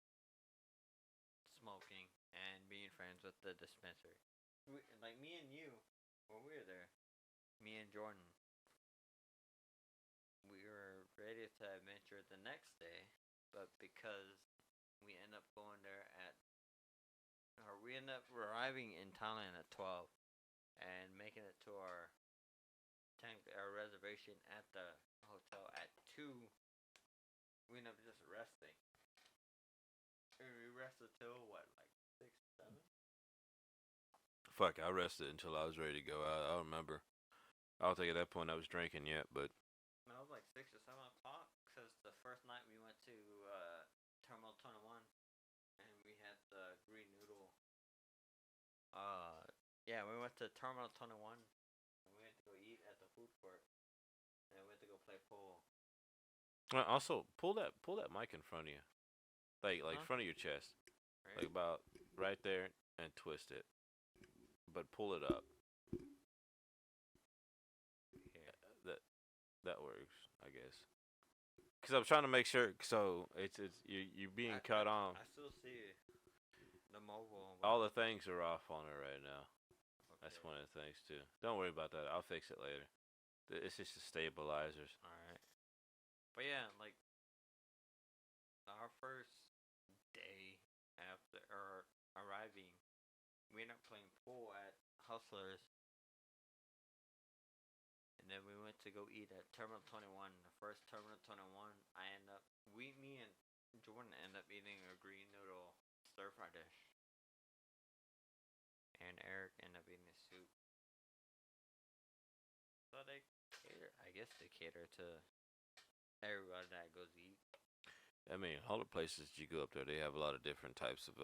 smoking and being friends with the dispensary. Like me and you, when we were there, me and Jordan, we were ready to adventure the next day, but because we end up going there we end up arriving in Thailand at 12 and making it to our reservation at the hotel at 2. We end up just resting. And we rested till what, like 6, 7? Fuck, I rested until I was ready to go out. I don't remember. I don't think at that point I was drinking yet, but No, it was like 6 or 7 o'clock. Because the first night we went to Terminal 21 and we had the green noodle. Yeah, we went to Terminal 21 and we went to go eat at the food court. And we went to go play pool. also pull that mic in front of you, like Huh? front of your chest, Right? like about right there, and twist it, but pull it up. Here. That works, I guess. Cause I'm trying to make sure. So it's you're being cut off. I still see the mobile. All the things are off on it right now. Okay. That's one of the things too. Don't worry about that. I'll fix it later. It's just the stabilizers. Alright. But yeah, like our first day after arriving, we ended up playing pool at Hustlers. And then we went to go eat at Terminal 21. The first Terminal 21, me and Jordan end up eating a green noodle stir fry dish. And Eric ended up eating a soup. So they cater, I guess they cater to everybody that goes eat. I mean, all the places you go up there, they have a lot of different types of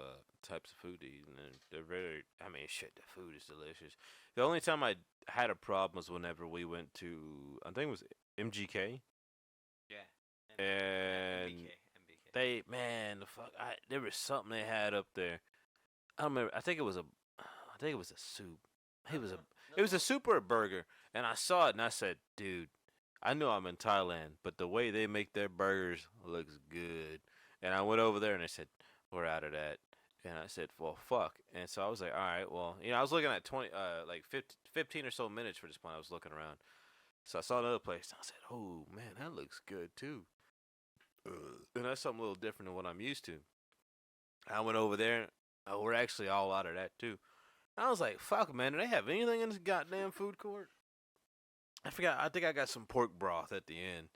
food to eat, and they're very. I mean, shit, the food is delicious. The only time I had a problem was whenever we went to, I think it was MGK. Yeah. And MBK. they, man, there was something they had up there. I don't remember. I think it was a soup. It was a soup or a burger, and I saw it and I said, dude, I know I'm in Thailand, but the way they make their burgers looks good. And I went over there and they said, we're out of that. And I said, well, fuck. And so I was like, all right, well, I was looking at 15 or so minutes for this point. I was looking around. So I saw another place. And I said, oh, man, that looks good, too. And that's something a little different than what I'm used to. I went over there. Oh, we're actually all out of that, too. I was like, fuck, man, do they have anything in this goddamn food court? I forgot. I think I got some pork broth at the end.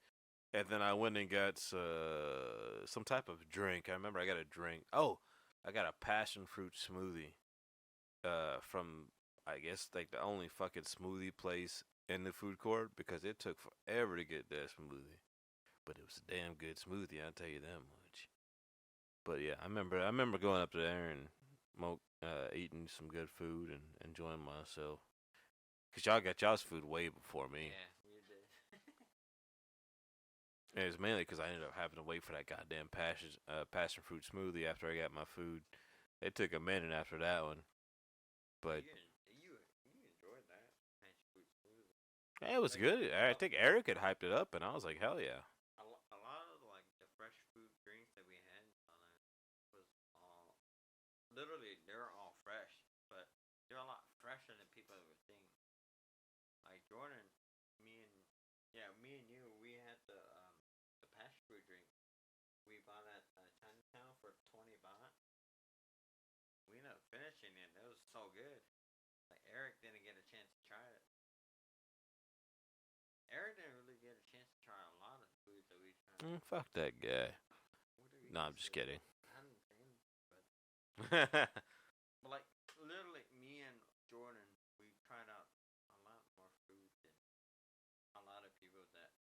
And then I went and got some type of drink. I remember I got a drink. Oh, I got a passion fruit smoothie from, I guess, like the only fucking smoothie place in the food court because it took forever to get that smoothie. But it was a damn good smoothie, I'll tell you that much. But yeah, I remember going up there and eating some good food and enjoying myself. Because y'all got y'all's food way before me. Yeah, we did. And it was mainly because I ended up having to wait for that goddamn passion fruit smoothie after I got my food. It took a minute after that one. But you enjoyed that passion fruit smoothie. yeah, it was good. I think Eric had hyped it up, and I was like, hell yeah. A lot of like the fresh fruit drinks that we had in Thailand was all literally they're all fresh, but they're a lot fresher than people would think. Like Jordan, me and you, we had the passion fruit drink. We bought at Chinatown for 20 baht. We ended up finishing it. It was so good. Like Eric didn't get a chance to try it. Eric didn't really get a chance to try a lot of foods that we tried. Fuck that guy. No, I'm just kidding. I didn't think, but like literally, me and Jordan, we tried out a lot more food than a lot of people that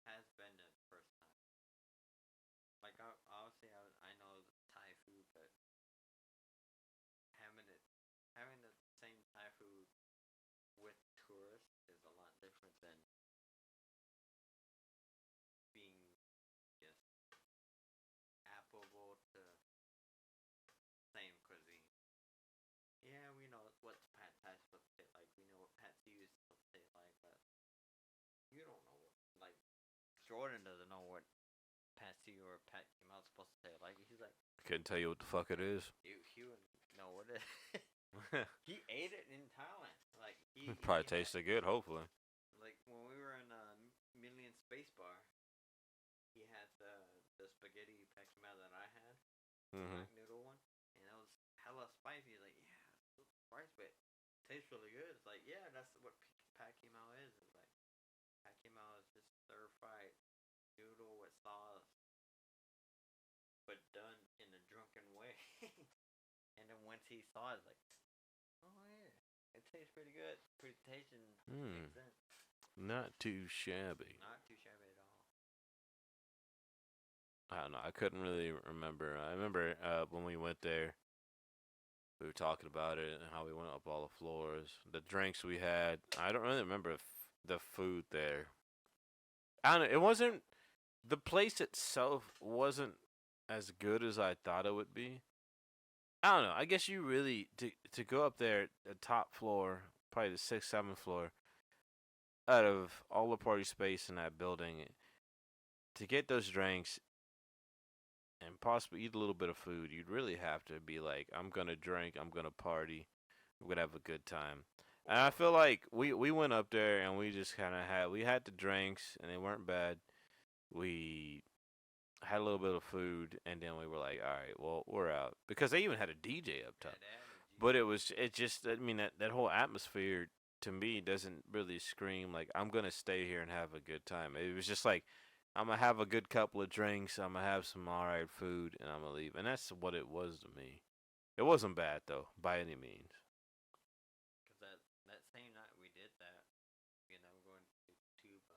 has been the first time. Like obviously, I know Thai food, but having the same Thai food with tourists is a lot different than Jordan doesn't know what Patsy or Pat Kemal's supposed to say. Like he's like, Couldn't tell you what the fuck it is. he wouldn't know what it. He ate it in Thailand. Like he Probably had, tasted good, hopefully. like when we were in Million Space Bar, he had the spaghetti Pat Kemal that I had, the black noodle one, and it was hella spicy. He's like, yeah, it's spicy, but it tastes really good. It's like, yeah, that's what Pat Kemal is. It's like Pat Kemal is just stir fried noodle with sauce, but done in a drunken way. And then once he saw it, like, oh yeah, it tastes pretty good. Pretty tasty. Makes sense. Not too shabby. Not too shabby at all. I don't know. I couldn't really remember. I remember when we went there, we were talking about it and how we went up all the floors, the drinks we had. I don't really remember the food there. I don't know. It wasn't. The place itself wasn't as good as I thought it would be. I don't know. I guess you really to go up there, the top floor, probably the 6th, 7th floor, out of all the party space in that building, to get those drinks and possibly eat a little bit of food, you'd really have to be like, I'm gonna drink, I'm gonna party, I'm gonna have a good time. And I feel like we went up there and we just kind of had the drinks and they weren't bad. We had a little bit of food and then we were like, all right, well we're out because they even had a DJ up top. But it just, I mean, that whole atmosphere to me doesn't really scream like I'm gonna stay here and have a good time. It was just like I'm gonna have a good couple of drinks, I'm gonna have some alright food, and I'm gonna leave. And that's what it was to me. It wasn't bad though, by any means. Cause that same night we did that, you know, going to Tuba,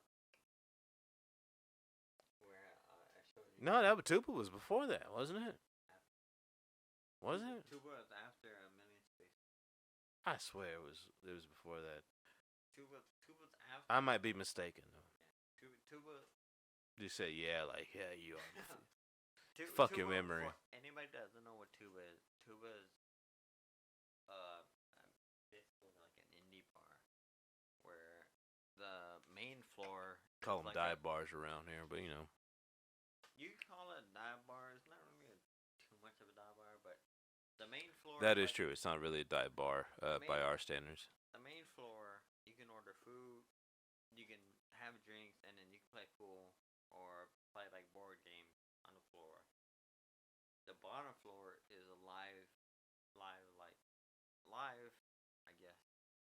where I showed you. No, that Tuba was before that, wasn't it? Was it? Tuba was after a Million Space. I swear it was before that. Tuba's after. I might be mistaken though. Yeah. Tuba. You say yeah, like yeah, you are. Fuck your memory. Anybody doesn't know what Tuba is? Tuba is basically like an indie bar where the main floor. Call them like dive bars around here, but you know. You call it a dive bar. It's not really too much of a dive bar, but the main floor. That is true. It's not really a dive bar by our standards. The main floor, you can order food, you can have drinks, and then you can play pool or play like board games on the floor. The bottom floor is a live, I guess,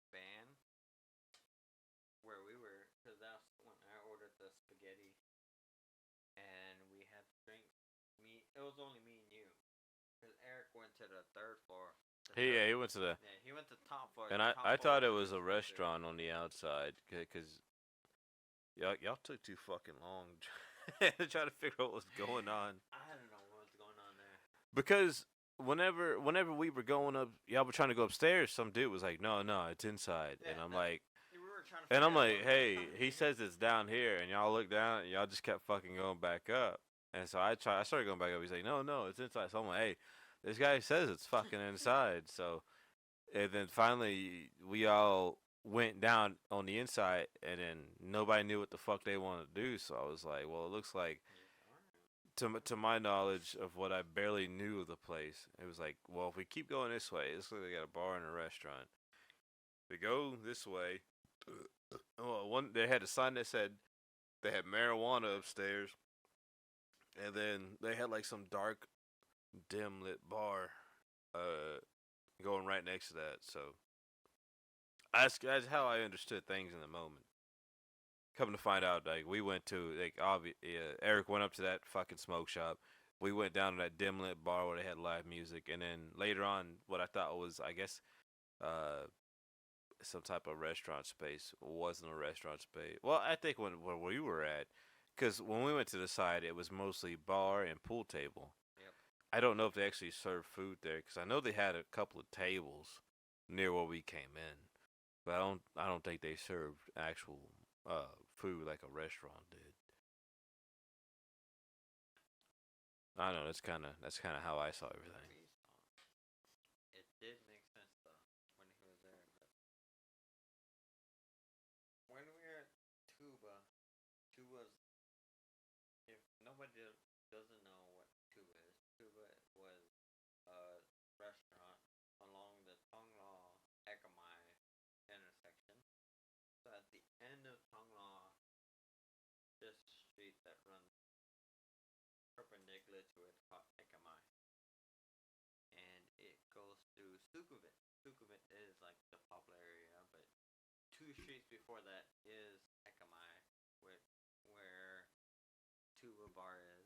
band. Where we were, because that's when I ordered the spaghetti, and we had drinks. It was only me and you. Because Eric went to the 3rd floor. He went to the. Yeah, he went to the top floor. And I thought it was a restaurant on the outside because y'all took too fucking long to try to figure out what was going on. I don't know what was going on there. Because whenever we were going up, y'all were trying to go upstairs. Some dude was like, "No, it's inside," Yeah, and I'm like. We were trying to And I'm figure out like, what hey, was he says it's down here, and y'all look down, and y'all just kept fucking going back up. And so I started going back up. He's like, no, it's inside. So I'm like, hey, this guy says it's fucking inside. So, and then finally we all went down on the inside, and then nobody knew what the fuck they wanted to do. So I was like, well, it looks like, to my knowledge of what I barely knew of the place, it was like, well, if we keep going this way, it's like they got a bar and a restaurant. We go this way. Well, they had a sign that said they had marijuana upstairs, and then they had like some dark, dim lit bar, going right next to that. So that's how I understood things in the moment. Come to find out, like we went to Eric went up to that fucking smoke shop. We went down to that dim lit bar where they had live music, and then later on, what I thought was, I guess, some type of restaurant space. Wasn't a restaurant space. Well, I think where we were at, because when we went to the side, it was mostly bar and pool table. Yep. I don't know if they actually served food there, because I know they had a couple of tables near where we came in, but I don't think they served actual food like a restaurant did. I don't know. That's kind of how I saw everything. It did make sense though when he was there, but when we were at Tuba's Sukhumvit is like the popular area, but 2 streets before that is Ekamai, where Tuba Bar is,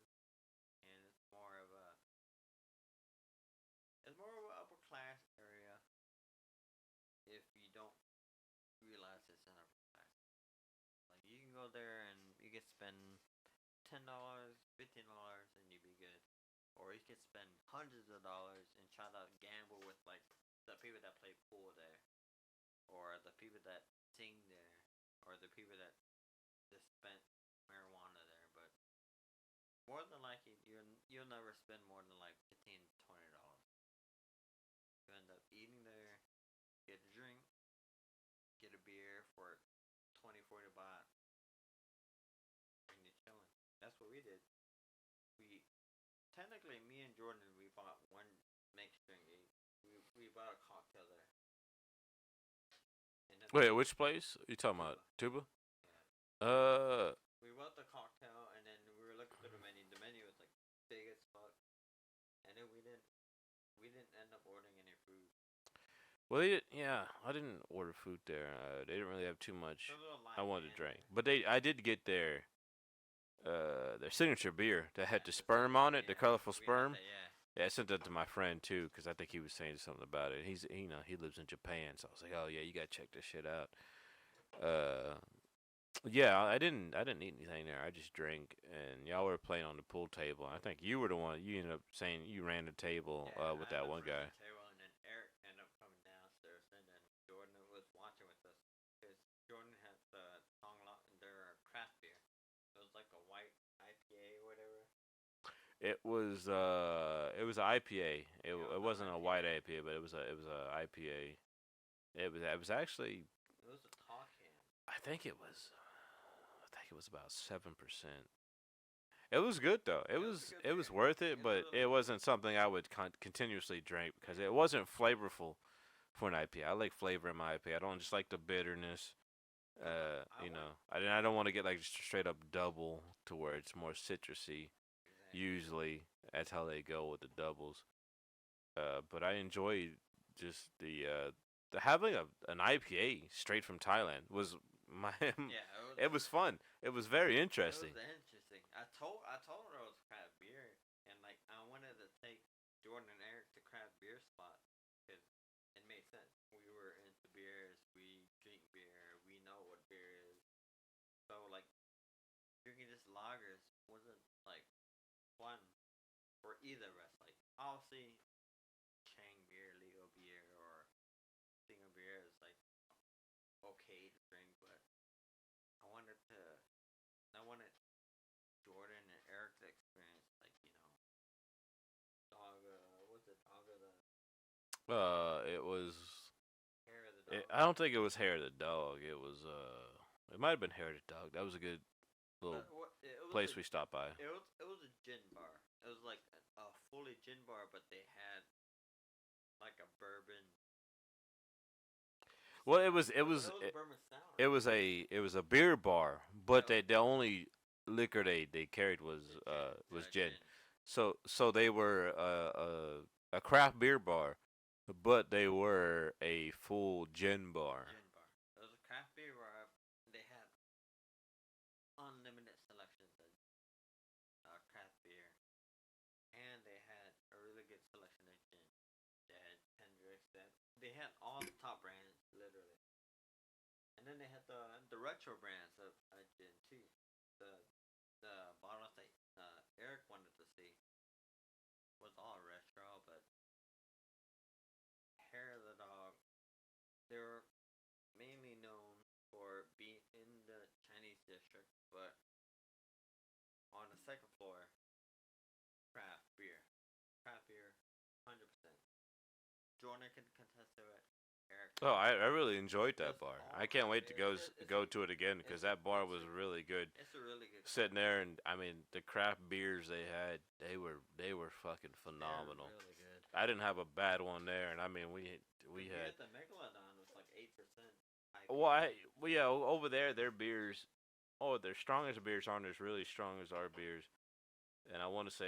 and it's more of an upper class area. If you don't realize it's an upper class, like you can go there and you can spend $10, $15, and you be good. Or you could spend hundreds of dollars and try to gamble with like the people that play pool there, or the people that sing there, or the people that dispense marijuana there. But more than likely, you'll never spend more than like $15 to $20. You end up eating there, get a drink, get a beer for 20-40 baht, and you're chilling. That's what we did. We technically, me and Jordan, we bought one mixed drink. We bought a cocktail there. And then Wait, which place? You talking about Tuba? Yeah. We bought the cocktail, and then we were looking through the menu. The menu was like big as fuck, and then we didn't end up ordering any food. Well, I didn't order food there. They didn't really have too much I wanted to drink, but I did get their signature beer that had the sperm on it, the colorful sperm. Yeah, I sent that to my friend too, because I think he was saying something about it. He lives in Japan, so I was like, oh yeah, you gotta check this shit out. Yeah, I didn't eat anything there. I just drank, and y'all were playing on the pool table. I think you were the one. You ended up saying you ran the table with that one guy. The table, and then Eric ended up coming downstairs, and then Jordan was watching with us because Jordan had their craft beer. It was like a white IPA or whatever. It was an IPA. It wasn't a white IPA, but it was a IPA. It was actually. It was a tall can. I think it was about 7%. It was good though. It was worth it, but it wasn't something I would continuously drink because it wasn't flavorful for an IPA. I like flavor in my IPA. I don't just like the bitterness. I don't want to get like straight up double to where it's more citrusy. Exactly. Usually, that's how they go with the doubles. But I enjoy just the having an IPA straight from Thailand was it was fun. It was very interesting. It was interesting. I told her it was craft beer, and like I wanted to take Jordan and Eric to craft beer spot because it made sense. We were into beers. We drink beer. We know what beer is. So like drinking just lagers wasn't like fun for either of us. Like obviously, Chang beer, Leo beer, or Singer beer is like okay to drink, but I wanted Jordan and Eric to experience like what's it, It was Hair of the Dog. I don't think it was Hair of the Dog. It was it might have been Hair of the Dog. That was a good little place we stopped by. It was a gin bar. It was like a fully gin bar, but they had like a bourbon. Well, it was a beer bar, but the only liquor they carried was gin. So they were a craft beer bar, but they were a full gin bar. It was a craft beer bar. They had unlimited selections of craft beer, and they had a really good selection of gin. They had Hendrix. They had all the top brands, literally. And then they had the retro brands of gin too. The bottles that Eric wanted to see was all retro, but Hair of the Dog, they were mainly known for being in the Chinese district, but on the second floor, craft beer, 100%. Jordan can contest to it. Eric. Oh, I really enjoyed that bar. I can't wait to go to it again because that bar was really good. It's a really good. Sitting there, and I mean the craft beers they had, they were fucking phenomenal. Really good. I didn't have a bad one there, and I mean we had. The Megalodon was like 8%. Over there their beers, their strongest beers aren't as really strong as our beers, and I want to say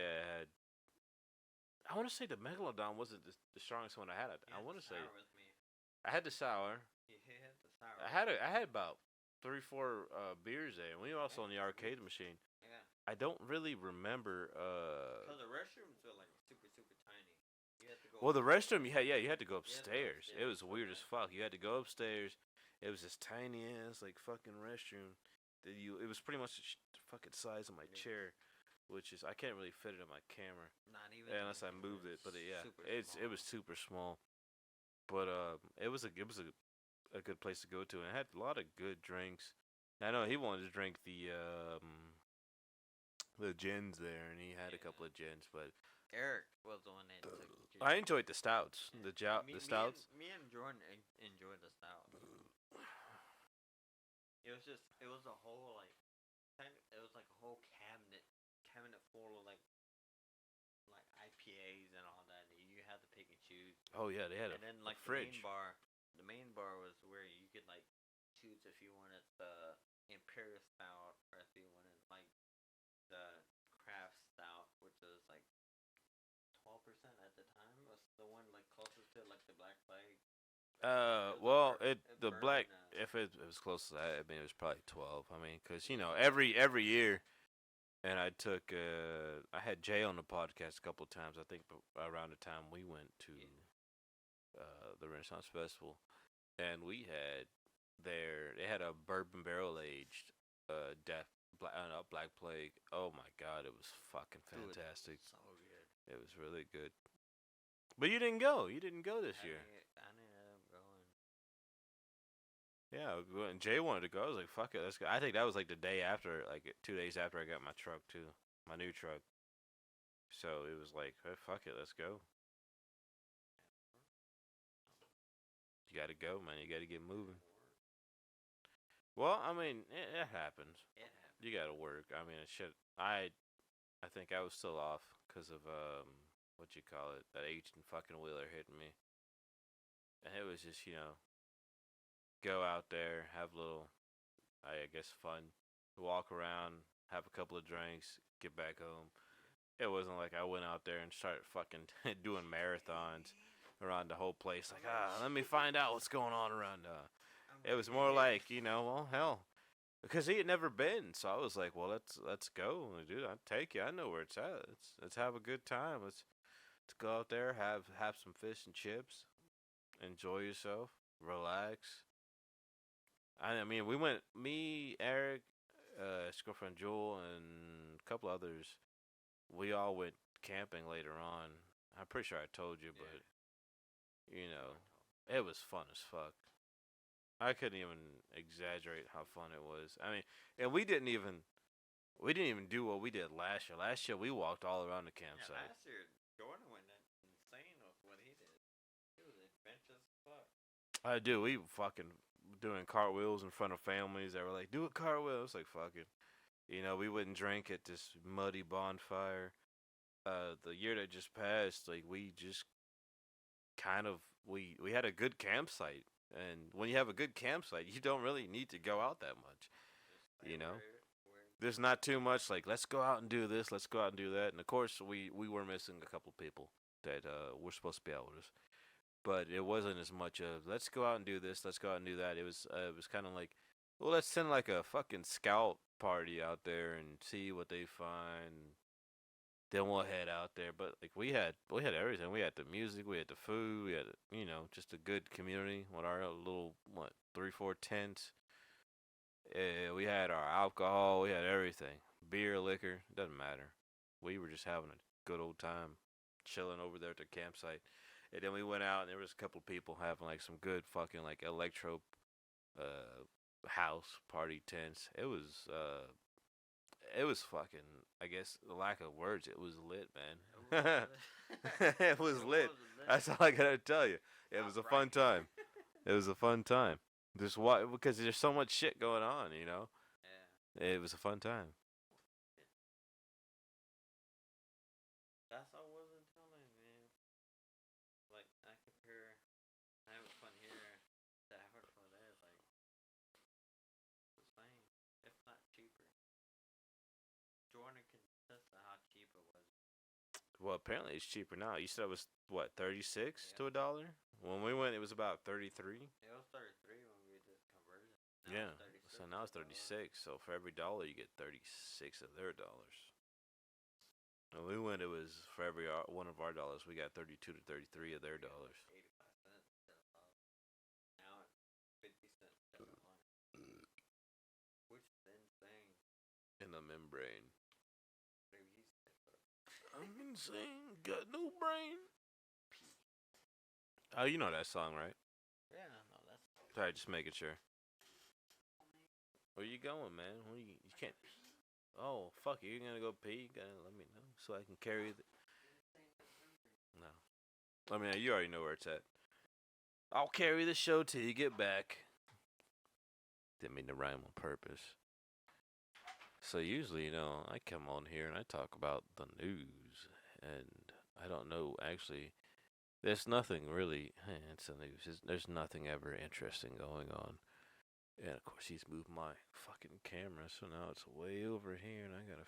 the Megalodon wasn't the strongest one I had. I want to say. I had the sour. You had the sour. I had about 3-4 beers there, and we were also on the arcade machine. Yeah. I don't really remember. Cause the restrooms were like super tiny. You had to go. Well, the restroom you had to go upstairs. upstairs. It was weird as fuck. You had to go upstairs. It was this tiny ass like fucking restroom that it was pretty much the fucking size of my chair, which is I can't really fit it in my camera. Not even unless I moved it, but it small. was super small. But it was a good place to go to, and it had a lot of good drinks. I know he wanted to drink the gins there, and he had a couple of gins, but Eric was the one that took the gin. I enjoyed the stouts. The stouts. Me and Jordan enjoyed the stout. It was a whole like, it was like a whole cabinet full of like IPAs and all that. You had to pick and choose. Oh yeah, they had and then like fridge. The main bar was where you could like choose if you wanted the Imperial Stout or if you wanted like the craft stout, which was like 12% at the time. Was the one like closest to like the Black Plague. Well, the black if it was close to that, I mean it was probably 12. I mean, because every year, and I had Jay on the podcast a couple of times. I think around the time we went to the Renaissance Festival, and they had a bourbon barrel aged Black Plague. Oh my god, it was fucking fantastic. So good. It was really good. But you didn't go. You didn't go this year. I ended up going. Yeah, and Jay wanted to go. I was like, fuck it, let's go. I think that was like the day after, like 2 days after I got my truck too, my new truck. So it was like, hey, fuck it, let's go. You gotta go, man. You gotta get moving. Well, I mean, it happens. You gotta work. I mean, shit. I think I was still off because of what you call it, that 18 fucking wheeler hitting me, and it was just go out there, have a little, I guess, fun, walk around, have a couple of drinks, get back home. It wasn't like I went out there and started fucking doing marathons around the whole place. Like, let me find out what's going on around. It was more like, well, hell, because he had never been. So I was like, well, let's go, dude. I'll take you. I know where it's at. Let's have a good time. Let's go out there, have some fish and chips, enjoy yourself, relax. I mean, we went, me, Eric, his girlfriend Jewel, and a couple others. We all went camping later on. I'm pretty sure I told you, but it was fun as fuck. I couldn't even exaggerate how fun it was. I mean, and we didn't even do what we did last year. Last year we walked all around the campsite. Yeah, last year Jordan went insane with what he did. It was adventurous as fuck. I do. We fucking doing cartwheels in front of families that were like, do a cartwheel. It's like, fuck it. We wouldn't drink at this muddy bonfire. The year that just passed, like, we just kind of, we had a good campsite. And when you have a good campsite, you don't really need to go out that much. There's not too much like, let's go out and do this, let's go out and do that. And of course, we were missing a couple people that were supposed to be out with us. But it wasn't as much of, let's go out and do this, let's go out and do that. It was kind of like, well, let's send like a fucking scout party out there and see what they find. Then we'll head out there. But like we had everything. We had the music, we had the food, we had just a good community with our little 3-4 tents. We had our alcohol, we had everything, beer, liquor, doesn't matter. We were just having a good old time, chilling over there at the campsite. And then we went out, and there was a couple people having like some good fucking like electro house party tents. It was fucking, I guess, the lack of words, it was lit, man. It was lit. That's all I gotta tell you. It was a fun time. It was a fun time. Just because there's so much shit going on, Yeah. It was a fun time. That's all I wasn't telling, man. Like, I compare having fun here to having fun there. It's like the same, if not cheaper. Jordan can attest to how cheap it was. Well, apparently it's cheaper now. You said it was what, 36 to $1? When we went, it was about 33. It was 33 when we did conversion. Now Yeah. it's 36. So now it's 36. So for every dollar, you get 36 of their dollars. When we went, it was for every one of our dollars, we got 32 to 33 of their dollars. 85 cents instead of now it's 50 cents instead of 100. Which is insane. In the membrane. Maybe he's I'm insane. Got no brain. Oh, you know that song, right? Yeah, no, that's. Sorry, just making sure. Where you going, man? You can't. Oh, fuck you. You're gonna go pee? You gotta let me know so I can carry the. No. I mean, you already know where it's at. I'll carry the show till you get back. Didn't mean to rhyme on purpose. So usually, I come on here and I talk about the news, and I don't know, actually, there's nothing really, it's the news, there's nothing ever interesting going on. And of course, he's moved my fucking camera, so now it's way over here, and I'm gonna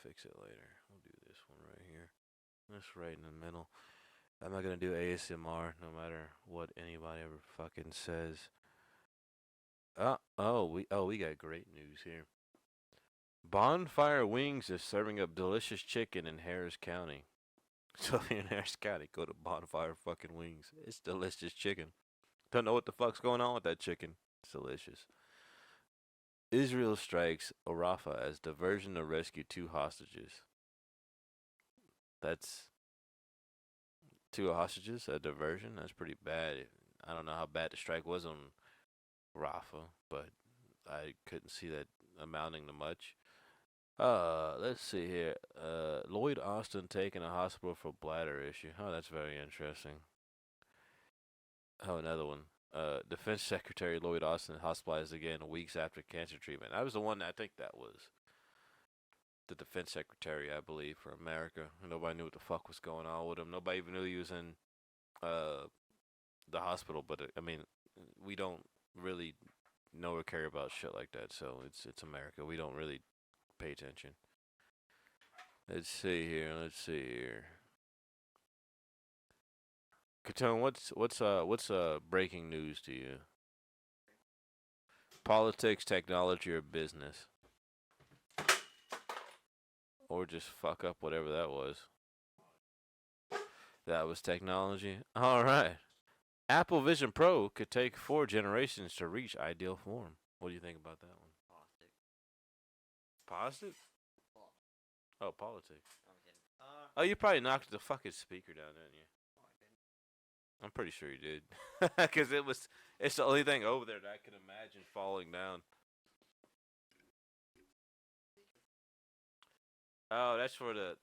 fix it later. We'll do this one right here. That's right in the middle. I'm not gonna do ASMR, no matter what anybody ever fucking says. We got great news here. Bonfire Wings is serving up delicious chicken in Harris County. So if you're in Harris County, go to Bonfire fucking Wings. It's delicious chicken. Don't know what the fuck's going on with that chicken. It's delicious. Israel strikes Rafah as diversion to rescue 2 hostages. That's 2 hostages, a diversion? That's pretty bad. I don't know how bad the strike was on Rafah, but I couldn't see that amounting to much. Let's see here. Lloyd Austin taken to hospital for bladder issue. Oh, that's very interesting. Oh, another one. Defense Secretary Lloyd Austin hospitalized again weeks after cancer treatment. I was the one, I think that was the Defense Secretary, I believe, for America. Nobody knew what the fuck was going on with him. Nobody even knew he was in the hospital. But I mean, we don't really know or care about shit like that. So it's America. We don't really pay attention. Let's see here. Kettone, what's breaking news to you? Politics, technology, or business? Or just fuck up whatever that was. That was technology. All right. Apple Vision Pro could take 4 generations to reach ideal form. What do you think about that one? Positive? Oh, politics. Oh, you probably knocked the fucking speaker down, didn't you? I'm pretty sure you did. Because it's the only thing over there that I can imagine falling down. Oh, that's for the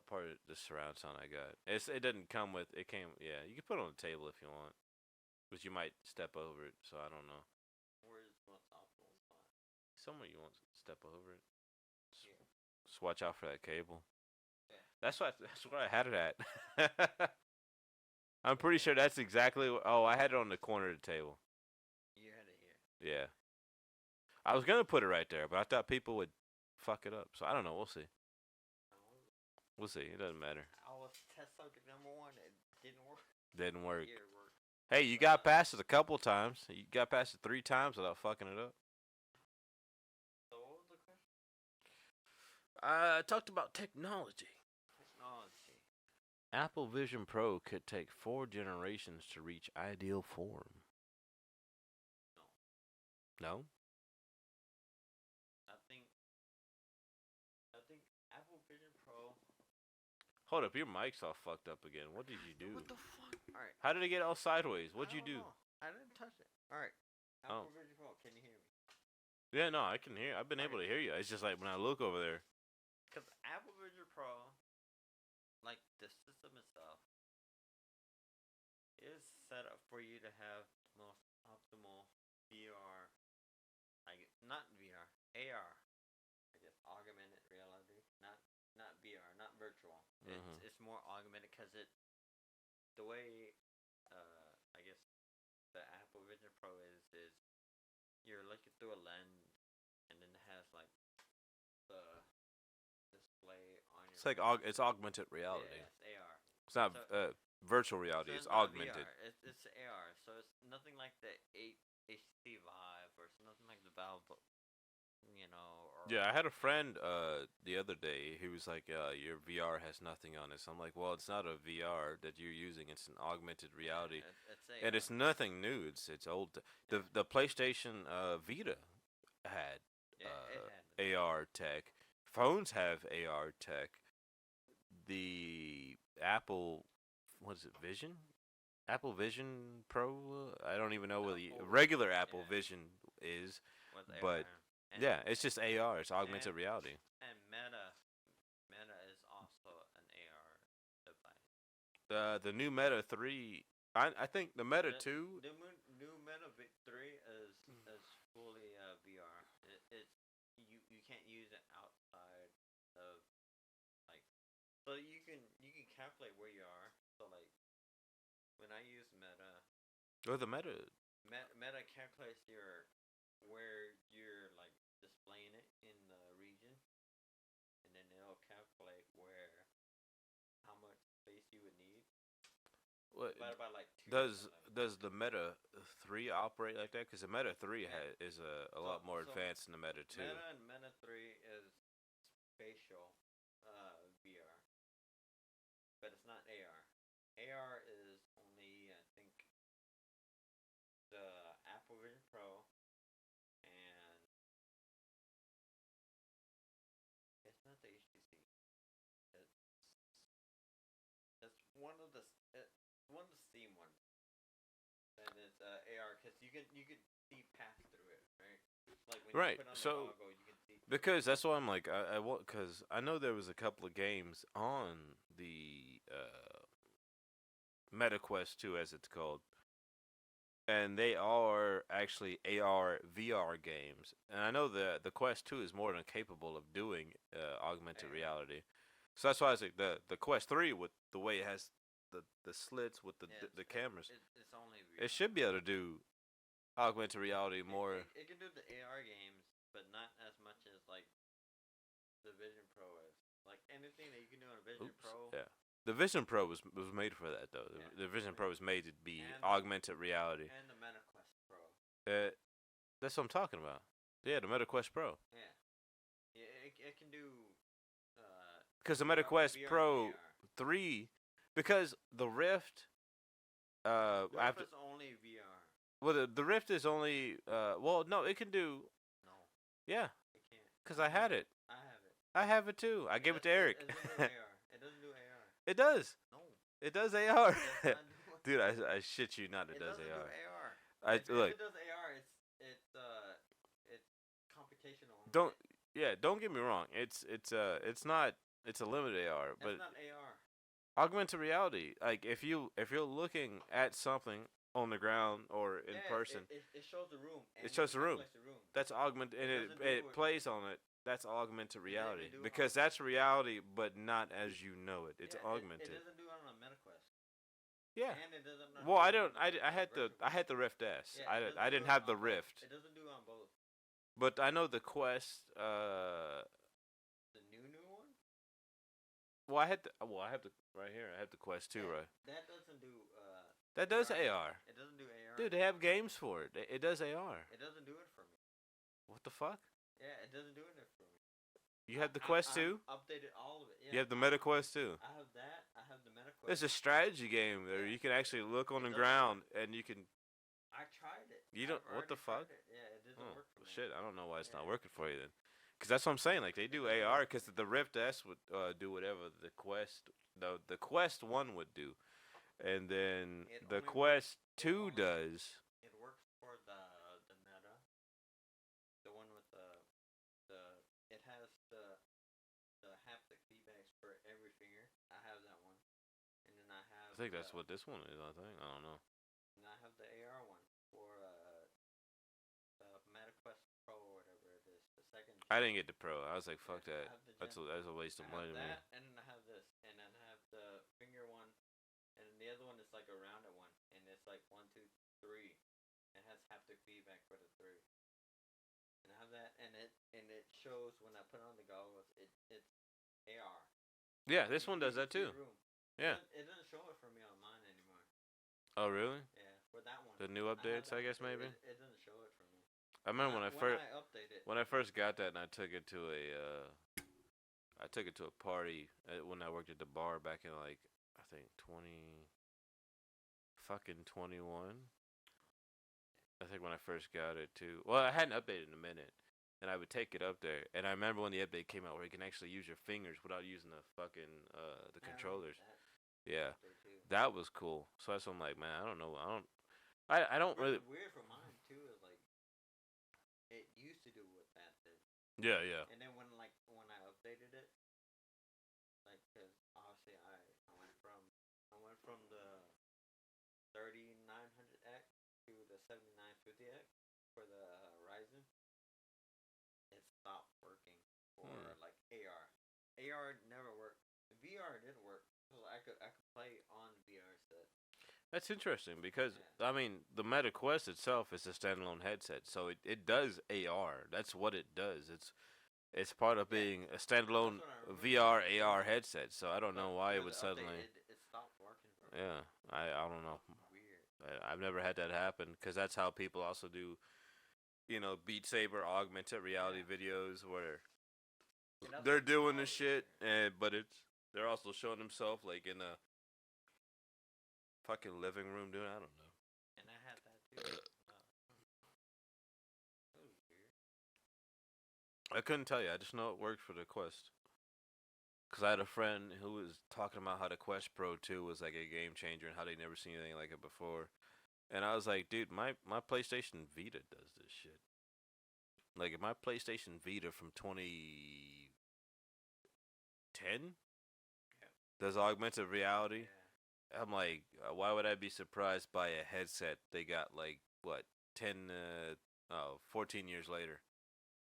part of the surround sound I got. It didn't come with, it came, yeah. You can put it on the table if you want. But you might step over it, so I don't know. Where's what's optimal spot? Somewhere you won't step over it. Here. Just watch out for that cable. Yeah. That's where I had it at. I'm pretty sure that's exactly. I had it on the corner of the table. You had it here. Yeah. I was gonna put it right there, but I thought people would fuck it up. So I don't know. We'll see. We'll see. It doesn't matter. I was test subject number 1. It didn't work. Didn't work. Here it worked. Hey, you got past it a couple times. You got past it 3 times without fucking it up. So what was the question? I talked about technology. Technology. Apple Vision Pro could take 4 generations to reach ideal form. No? I think Apple Vision Pro. Hold up, your mic's all fucked up again. What did you do? What the fuck? Alright. How did it get all sideways? What'd you do? I didn't touch it. Alright. Apple Vision Pro, can you hear me? Yeah, no, I can hear. I've been able to hear you. It's just like when I look over there. Because Apple Vision Pro, like the system itself, is set up for you to have the most optimal VR, not VR, AR, I guess augmented reality, not VR, not virtual. It's more augmented because the way I guess the Apple Vision Pro is you're looking through a lens, and then it has like the display on your. It's like it's augmented reality. Yeah, it's AR. It's not So- virtual So reality. it's It's not augmented. VR. It's AR. So it's nothing like the 8 HT Vive, or it's nothing like the Valve, or Yeah, I had a friend the other day who was like, "Your VR has nothing on it." So I'm like, "Well, it's not a VR that you're using. It's an augmented reality, it's and AR. it's nothing new. It's old. The PlayStation Vita had Yeah, it had it. AR tech. Phones have AR tech. The Apple, what is it, Vision? Apple Vision Pro? I don't even know what the Apple regular Vision, Apple yeah. Vision is, With but AR. And, yeah, it's just AR. It's augmented and reality. and Meta is also an AR device. The new Meta 3, I think the Meta 2. The new Meta 3 is fully VR. It's you can't use it outside of, like, so you can calculate where you are. So, like, when I use Or the Meta. Meta calculates where you're, like, displaying it in the region, and then it'll calculate how much space you would need. What Divided by, like, 2 or does something. does the Meta 3 operate like that? Because the Meta 3 Yeah. is a lot more advanced than the Meta 2. Meta and Meta 3 is spatial VR, but it's not AR. AR is only, I think, the Apple Vision Pro, and it's not the HTC. It's one of the Steam ones, and it's AR, because you could see past through it, right? Like, when Right. you put on the So goggle, you can see through because that's why I'm like I want, because I know there was a couple of games on the Meta Quest 2, as it's called, and they are actually AR VR games. And I know the Quest 2 is more than capable of doing augmented AR. reality. So that's why I was like the Quest 3, with the way it has the slits with the cameras, It's only VR. it should be able to do augmented reality more. It can do the AR games, but not as much as, like, the Vision Pro is. Like, anything that you can do on a Vision Oops. Pro. Yeah. The Vision Pro was made for that though. Yeah. The Vision Pro was made to be And augmented reality. And the Meta Quest Pro. That's what I'm talking about. Yeah, the Meta Quest Pro. Yeah. It can do. Because the Meta Quest VR, Pro VR. 3, because the Rift, Rift is only VR. well, the Rift is only, well, no, it can do, No, yeah, it can't. because I had it. I have it. I have it too. I gave it to Eric. It doesn't do AR. It doesn't do AR. It does. No. It does AR. It does not do Dude, I shit you not, it does doesn't AR. do AR. If Look, it does AR, it's computational. don't don't get me wrong. It's a limited AR, but It's not AR. augmented reality, like if you're looking at something on the ground or in person, It shows the room. And it shows the room. calculates the room. That's augmented, and It doesn't do it it. plays on it. That's augmented It doesn't reality do because that's reality, but not as you know it. It's Yeah, augmented. It doesn't do it on a MetaQuest. Yeah. And it doesn't. Well, I don't. I had the Rift S. Yeah, I didn't have the Rift, It doesn't do it on both. but I know the Quest. The new one. Well, I have the right here. I have the Quest 2, right? That doesn't do. That does AR. AR. It doesn't do AR. Dude, they have games for it. It does AR. It doesn't do it for me. What the fuck? Yeah, it doesn't do it for me. You have the Quest 2? I updated all of it. Yeah, You have the Meta Quest 2? I have that. I have the MetaQuest. It's a strategy game there. You can actually look on the ground and you can. I tried it. You don't. I've What the already fuck? tried it. Yeah, it doesn't Oh, work for me. shit. I don't know why it's not Yeah. working for you then. Because that's what I'm saying. Like, they do AR because the Rift S would do whatever the Quest 1 would do. And then It the only Quest works- 2 only- does. It works for the Meta, the one with the it has the haptic feedbacks for every finger. I have that one, and then I have. I think that's what this one is, I think. I don't know. And I have the AR one for the MetaQuest Pro or whatever it is, the second. I didn't get the Pro. I was like, fuck Yeah, I that. have the That's Gen- a waste I of have money to me. that, and then I have this, and then I have the finger one, and then the other one is like a rounded one, and it's like 1, 2, 3. It has haptic feedback for the 3. And I have that, and it shows when I put on the goggles, it's AR. Yeah, this one does You that can see too. the room. Yeah. It doesn't show it for me on mine Oh, really? Yeah, for that one. The new I have updates, that I one guess too. maybe. It doesn't show it for me. I remember when I first I update it. when I first got that, and I took it to a party when I worked at the bar back in like I think 21. I think when I first got it too. Well, I hadn't updated in a minute, and I would take it up there. And I remember when the update came out where you can actually use your fingers without using the fucking the controllers. Yeah, that was cool. So that's what I'm like, man. I don't know. I don't really. Weird for mine too is like it used to do what that did. Yeah, yeah. And then when I updated it, like because obviously I went from the 3900X to the 7950X for the Ryzen. It stopped working for like AR. AR never worked. VR did work. So I could play on VR set. That's interesting because I mean the Meta Quest itself is a standalone headset, so it does AR. That's what it does. It's part of being a standalone VR AR headset. So I don't know why it would suddenly. It stopped working. Yeah, I don't know. Weird. I've never had that happen because that's how people also do, Beat Saber augmented reality videos where they're doing the shit, but they're also showing themselves like in a fucking living room, dude. I don't know. And I had that too. That was weird. I couldn't tell you. I just know it worked for the Quest. Cause I had a friend who was talking about how the Quest Pro 2 was like a game changer and how they never seen anything like it before. And I was like, dude, my PlayStation Vita does this shit. Like, if my PlayStation Vita from 2010 does augmented reality, I'm like, why would I be surprised by a headset they got like, what, 14 years later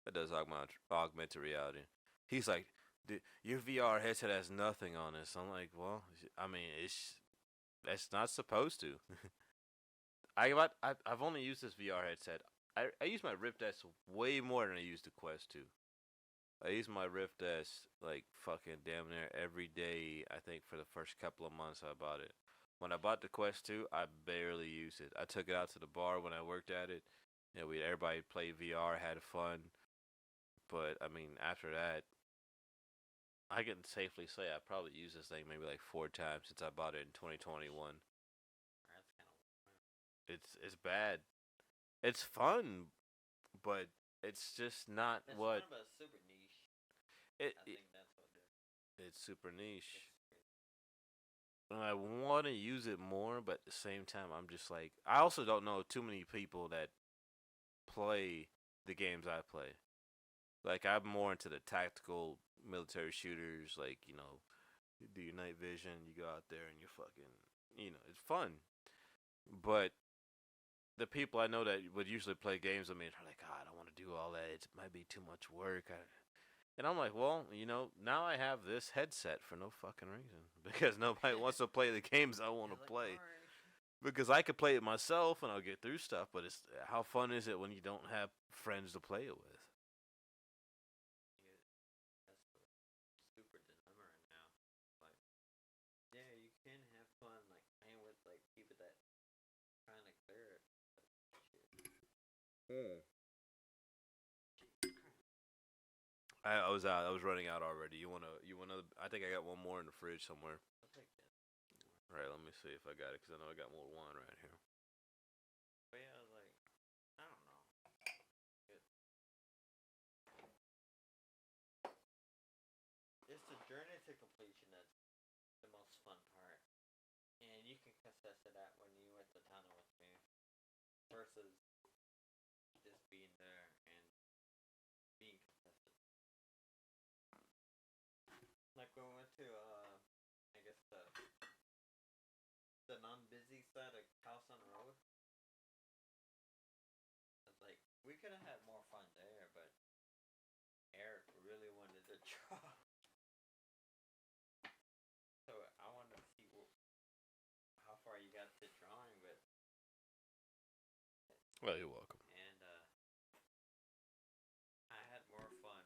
that does augmented reality? He's like, your VR headset has nothing on it. So I'm like, well, I mean, that's not supposed to. I've only used this VR headset. I use my Rift S way more than I use the Quest 2. I use my Rift S like fucking damn near every day. I think for the first couple of months I bought it. When I bought the Quest 2, I barely used it. I took it out to the bar when I worked at it. Everybody played VR, had fun. But I mean, after that, I can safely say I probably used this thing maybe like 4 times since I bought it in 2021. That's kind of. It's bad. It's fun, but it's just not it's what. It's kind of a super niche. I think that's what it is. It's super niche. And I want to use it more, but at the same time, I'm just like, I also don't know too many people that play the games I play. Like, I'm more into the tactical military shooters, like, you do your night vision, you go out there and you're fucking, it's fun. But the people I know that would usually play games with me are like, I don't want to do all that. It might be too much work. And I'm like, well, now I have this headset for no fucking reason. Because nobody wants to play the games I want to play. Because I could play it myself and I'll get through stuff, but how fun is it when you don't have friends to play it with? That's the super dilemma right now. Like, yeah, you can have fun, like playing with like people that trying to clear it. I was running out already. You wanna? I think I got one more in the fridge somewhere. I'll take that. All right, let me see if I got it because I know I got more wine right here. But yeah, like, I don't know. It's the journey to completion that's the most fun part, and you can confess to that when you went to tunnel with me, versus just being there and being confessed. Like when we went to I guess the non-busy side of House on the Road. It's like we could have had more fun there, but Eric really wanted to draw. So I wanted to see how far you got to drawing, but. Well, you're welcome. And I had more fun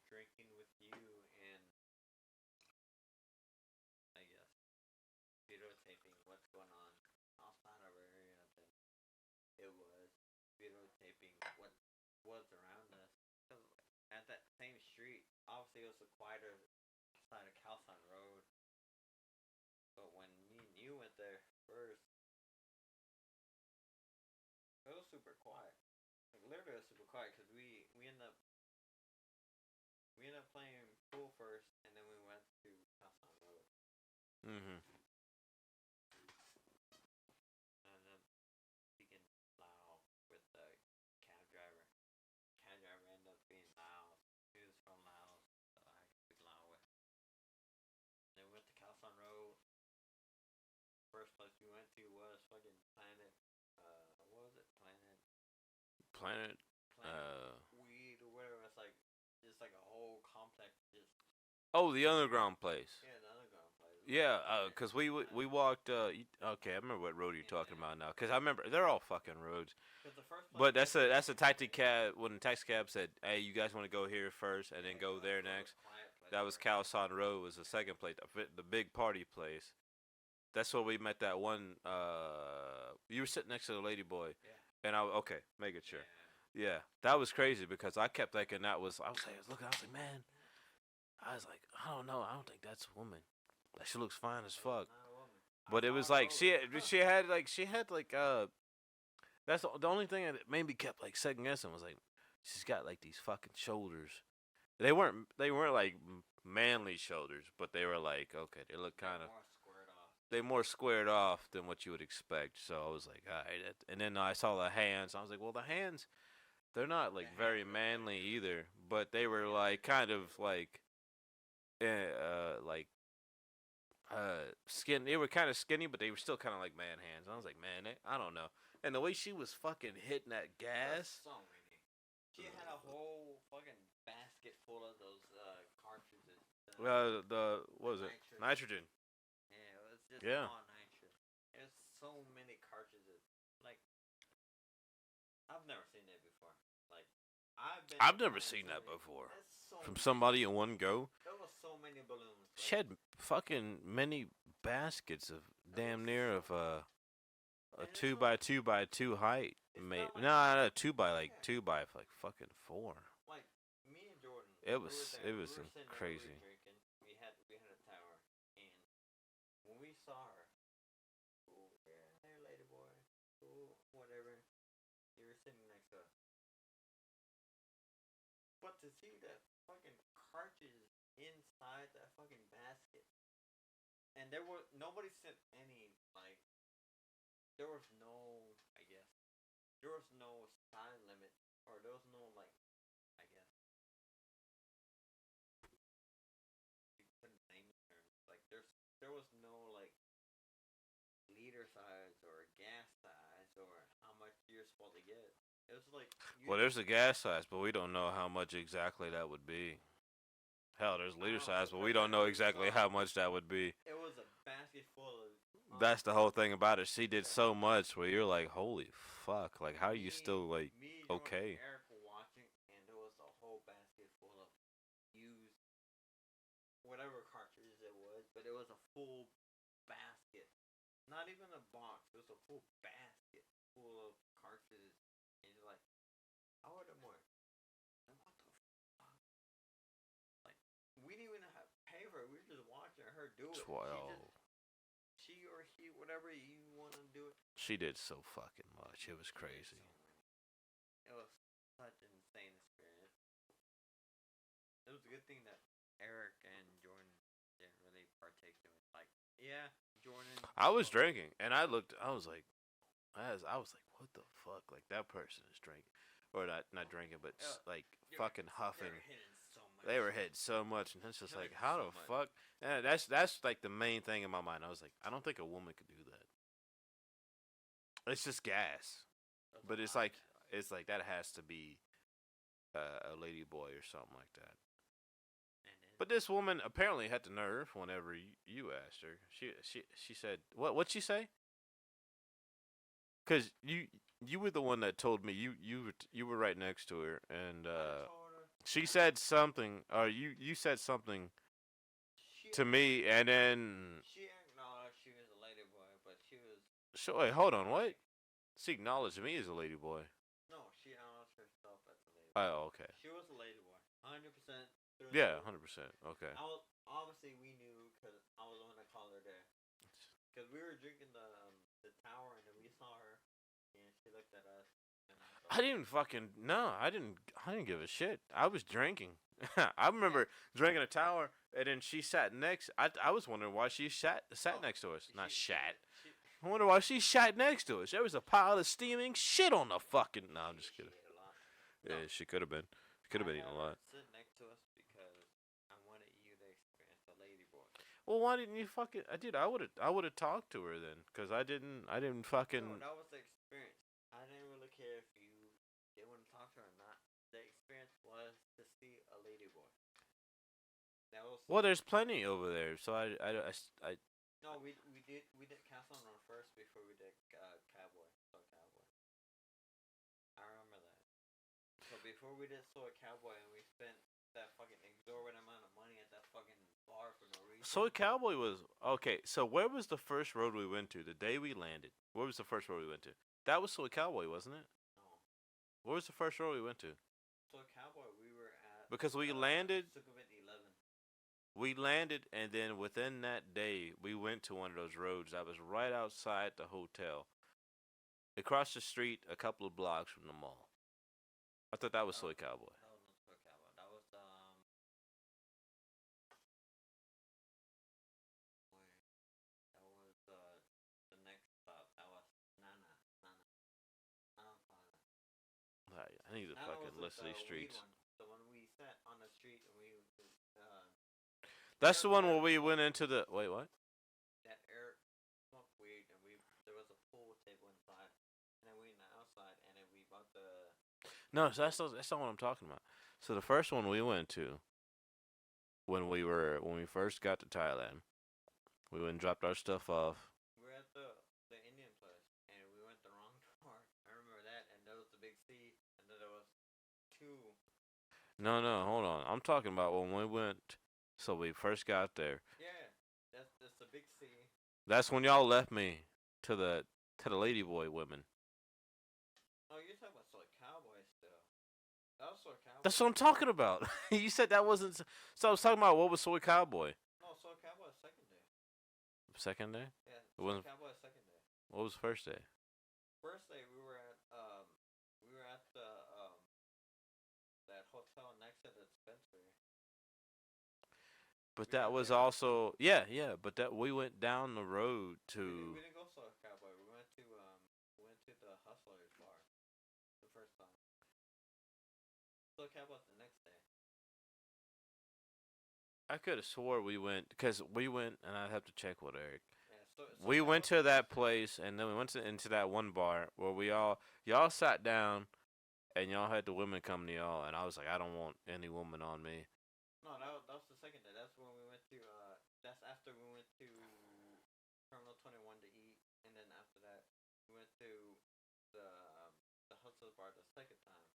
drinking with you and I guess videotaping what's going on it was videotaping what was around us. 'Cause at that same street, obviously it was a quieter side of Calson Road. But when me and you went there first, it was super quiet. Like literally, it was super quiet because we ended up playing pool first, and then we went to Calson Road. Mm-hmm. And then speaking loud with the cab driver. Cab driver ended up being loud. He was from Laos, so I could speak loud with. And then we went to Calson Road. First place we went to was fucking Planet. What was it? Planet. Planet Weed or whatever. It's like a whole complex. Just Oh, the underground place. yeah, the underground place. Yeah, cause we walked. Okay, I remember what road you're talking about now. Cause I remember they're all fucking roads. The first place But that's a taxi cab. When the taxi cab said, "Hey, you guys want to go here first and then go there next?" That was Calson Road. Was the second place, the big party place. That's where we met that one. You were sitting next to the lady boy, Yeah. and okay, making sure. Yeah, that was crazy because I kept thinking that was. I was like, man. I was like, I don't know. I don't think that's a woman. Like, she looks fine as fuck. But it was like she had that's the only thing that made me kept like second guessing was like she's got like these fucking shoulders. They weren't like manly shoulders, but they were like okay, they look kind of they more squared off than what you would expect. So I was like, all right. And then I saw the hands. I was like, well, the hands they're not like very manly either, but they were like kind of like skin. They were kind of skinny, but they were still kind of like man hands. I was like, man, I don't know. And the way she was fucking hitting that gas. So many. She had a whole fucking basket full of those cartridges. The what was it? Nitrogen. Yeah, it was just all nitrogen. There's so many cartridges. Like, I've never seen that before. Like, I've never seen that before. From somebody in one go. There was so many balloons. Like, she had fucking many baskets of damn near of a 2x2x2 height. Mate, no, 2 by like 2 by like fucking 4. Like me and Jordan. It was crazy. We had a tower, and when we saw her, hey lady boy, whatever, you were sitting next to us. But to see that fucking cartridge inside that fucking basket, and nobody sent any like. There was no, I guess, there was no size limit, or there was no, like, I guess, you couldn't name the terms, like, there was no, like, liter size, or gas size, or how much you're supposed to get. It was like, well, there's a gas size, but we don't know how much exactly that would be. Hell, there's liter size, but we don't know exactly how much that would be. It was a basket full of. That's the whole thing about it. She did so much where you're like, holy fuck. Like, how are you still, like, okay? Eric were watching, and there was a whole basket full of used, whatever cartridges it was, but it was a full basket. Not even a box. It was a full basket full of cartridges. And you're like, I ordered more. Like, what the fuck? Like, we didn't even have to pay for it. We were just watching her do it. 12. She or he, whatever you want to do it. She did so fucking much. It was crazy. It was such an insane experience. It was a good thing that Eric and Jordan didn't really partake in it. Like, yeah, Jordan. I was drinking, and I was like, what the fuck? Like, that person is drinking. Or not drinking, but like fucking huffing. They were hitting so much, and it's just like, how the fuck? And that's like the main thing in my mind. I was like, I don't think a woman could do that. It's just gas, but it's like that has to be a lady boy or something like that. But this woman apparently had the nerve. Whenever you asked her, she said, what'd she say? Because you were the one that told me you were right next to her, and she said something, or you said something to me, and then she acknowledged she was a lady boy, but she was. So wait, hold on, what? She acknowledged me as a lady boy. No, she announced herself as a lady. Oh, okay. She was a lady boy, 100%. Yeah, 100%. Okay. Obviously we knew because I was the one that called her there. Because we were drinking the tower and then we saw her and she looked at us. I didn't fucking no. I didn't give a shit. I was drinking. I remember drinking a tower, and then she sat next. I was wondering why she sat next to us. Not shat. I wonder why she sat next to us. There was a pile of steaming shit on the fucking. No, I'm just kidding. Yeah, she could have been. Could have been eating a lot. Sit next to us because I wanted you to experience the lady boy. Well, why didn't you fucking? I would have talked to her then, cause I didn't fucking. No, that was the experience. I didn't really care if you didn't want to talk to her or not. The experience was to see a lady boy. That was. Well, there's plenty over there, so I. No, we did Castle Run first before we did Cowboy. So Cowboy. I remember that. So before we did Soy Cowboy and we spent that fucking exorbitant amount of money at that fucking bar for no reason. Soy Cowboy was okay. So where was the first road we went to? The day we landed. Where was the first road we went to? That was Soy Cowboy, wasn't it? No. Where was the first road we went to? Soy Cowboy, we were at. Because we landed. Sukhumvit 11. We landed, and then within that day, we went to one of those roads that was right outside the hotel, across the street, a couple of blocks from the mall. I thought that was Soy Cowboy. That wasn't Soy Cowboy. That was the next stop. That was Nana. I need to fucking list these streets. The one we sat on the street and we. That's the one where we went into the. Wait, what? That Eric smoked weed and there was a pool table inside, and then we went outside and then we bought the. No, so that's not what I'm talking about. So the first one we went to, when we first got to Thailand, we went and dropped our stuff off. We were at the Indian place and we went the wrong door. I remember that, and there was the big C, and then there was two. No, hold on. I'm talking about when we went. So we first got there. Yeah, that's the big C. That's when y'all left me to the ladyboy women. Oh, you're talking about Soy Cowboy still. That was Soy Cowboy. That's what I'm talking about. You said that wasn't. So I was talking about what was Soy Cowboy. No, Soy Cowboy was second day. Second day? Yeah, Soy Cowboy was second day. What was first day? First day we were at the that hotel next to the dispensary. But that was also but that we went down the road to. We didn't go Soy Cowboy. We went to the Hustlers bar the first time. Soy Cowboy the next day. I could have swore we went because we went, and I'd have to check with Eric. Yeah, we went to that place, and then we went into that one bar where y'all sat down, and y'all had the women come to y'all, and I was like, I don't want any woman on me. No, that was the second day. That's when we went to. That's after we went to Terminal 21 to eat, and then after that we went to the Hustlers bar the second time,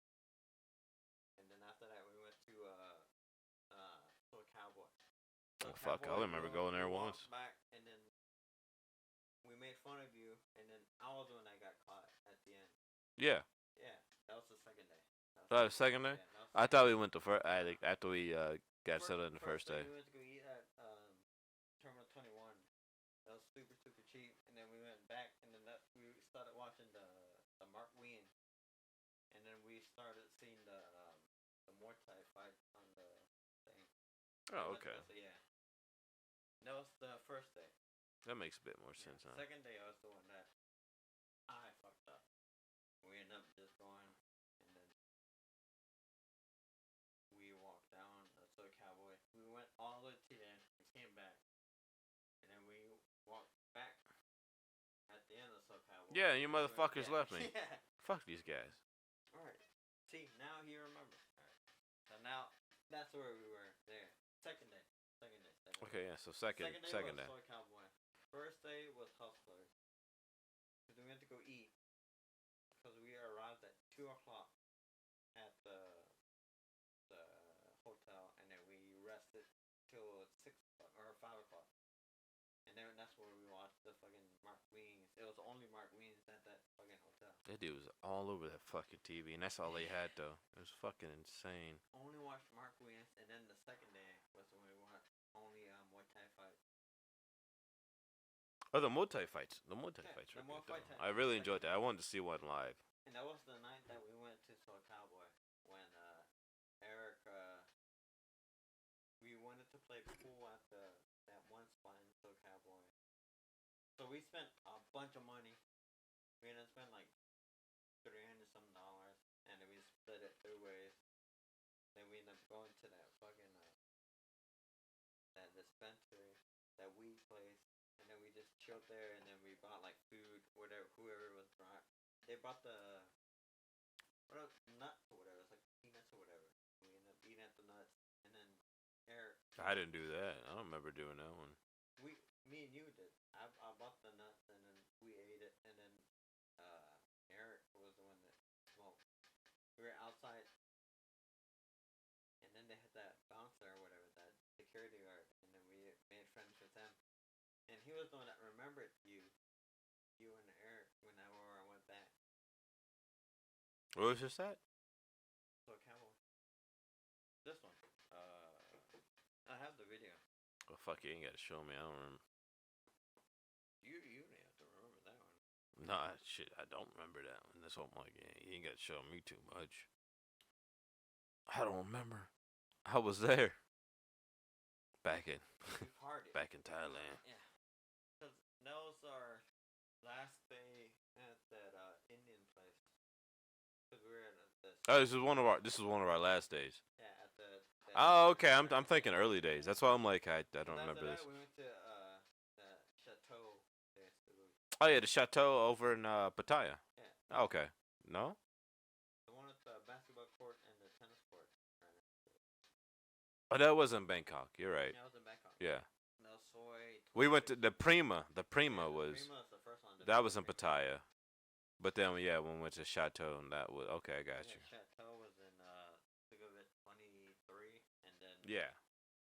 and then after that we went to Soy Cowboy. Fuck! I remember going there once. Back, and then we made fun of you, and then I was the one that got caught at the end. Yeah. Yeah, that was the second day. That was the second day. Yeah, I thought we went to first. After we got settled in the first day. We went to go eat at Terminal 21. That was super cheap, and then we went back, and then we started watching the Mark Wien, and then we started seeing the Muay Thai fight on the thing. Oh, okay. Yeah. That was the first day. That makes a bit more sense now. Second day, I was the one that I fucked up. We ended up just going, and then we walked down the Soy Cowboy. We went all the way to the end and came back, and then we walked back at the end of the Soy Cowboy. Yeah, you motherfuckers left me. Yeah. Fuck these guys. All right. See, now you remember. All right. So now that's where we were there. Second day. Okay, yeah. So second day. Was Soy Cowboy. First day was Hustlers. Because we went to go eat. Because we arrived at 2:00 at the hotel, and then we rested till 6 or 5:00. And then that's where we watched the fucking Mark Wiens. It was only Mark Wiens at that fucking hotel. That dude was all over that fucking TV, and that's all they had though. It was fucking insane. Only watched Mark Williams, and then the second day was when we watched only Muay Thai fights. Oh, the Muay Thai fights. The Muay Thai Yeah, fights the were Muay good, Thai though. fights. I really enjoyed that. I wanted to see one live. And that was the night that we went to Soul Cowboy when Eric we wanted to play pool at that one spot in Soul Cowboy. So we spent a bunch of money. We ended up spending like $300 some, and then we split it 3 ways. Then we ended up going to that fucking that dispensary, that weed place, and then we just chilled there, and then we bought like food, whatever, whoever was brought. They bought the what else, nuts or whatever. It's like peanuts or whatever. We ended up eating at the nuts, and then Eric. I didn't do that. I don't remember doing that one. Me and you did. I bought the nuts, and then we ate it, and then Eric was the one that smoked. We were outside, and then they had that bouncer or whatever, that security guard, and then we made friends with him. And he was the one that remembered you and Eric whenever I went back. What was this at? So Cowboy. This one. I have the video. Oh fuck, you ain't gotta show me. I don't remember. You didn't have to remember that one. Nah, shit, I don't remember that one. That's what I'm like. Yeah, you ain't gotta show me too much. I don't remember. I was there. Back in Thailand. Yeah. Because that was our last day at that Indian place. Because we were at this. Oh, this is one of our last days. Yeah, at the. Oh, okay. I'm thinking early days. That's why I'm like I don't remember this. We went to the chateau. Oh yeah, the chateau over in Pattaya. Yeah. Okay. No. The one with the basketball court and the tennis court. Oh, that was in Bangkok. You're right. Yeah, I was in Bangkok. Yeah. No soy. We went to the Prima. The Prima was. Prima was the first one. That was in Pattaya. But then yeah, when we went to Chateau, and that was okay. I got you. Chateau was in Sukhumvit 23, and then Yeah.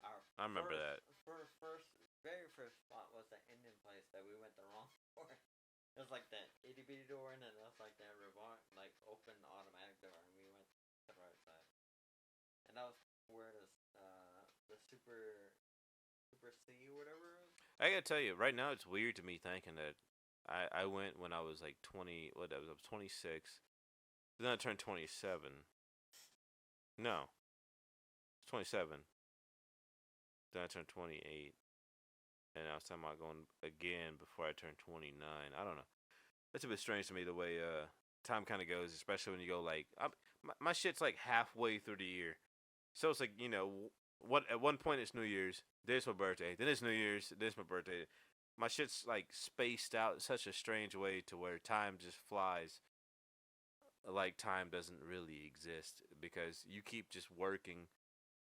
I remember that. Very first spot was the Indian place that we went the wrong door. It was like that itty bitty door, and then it was like that remote, like open automatic door, and we went to the right side. And that was where the super C or whatever. I gotta tell you, right now it's weird to me thinking that I went when I was like 20. What I was 26. Then I turned 27. No, 27. Then I turned 28. And I was talking about going again before I turned 29. I don't know. It's a bit strange to me the way time kind of goes, especially when you go like my shit's like halfway through the year. So it's like, you know, what at one point it's New Year's, this my birthday, then it's New Year's, this my birthday. My shit's like spaced out in such a strange way to where time just flies. Like time doesn't really exist because you keep just working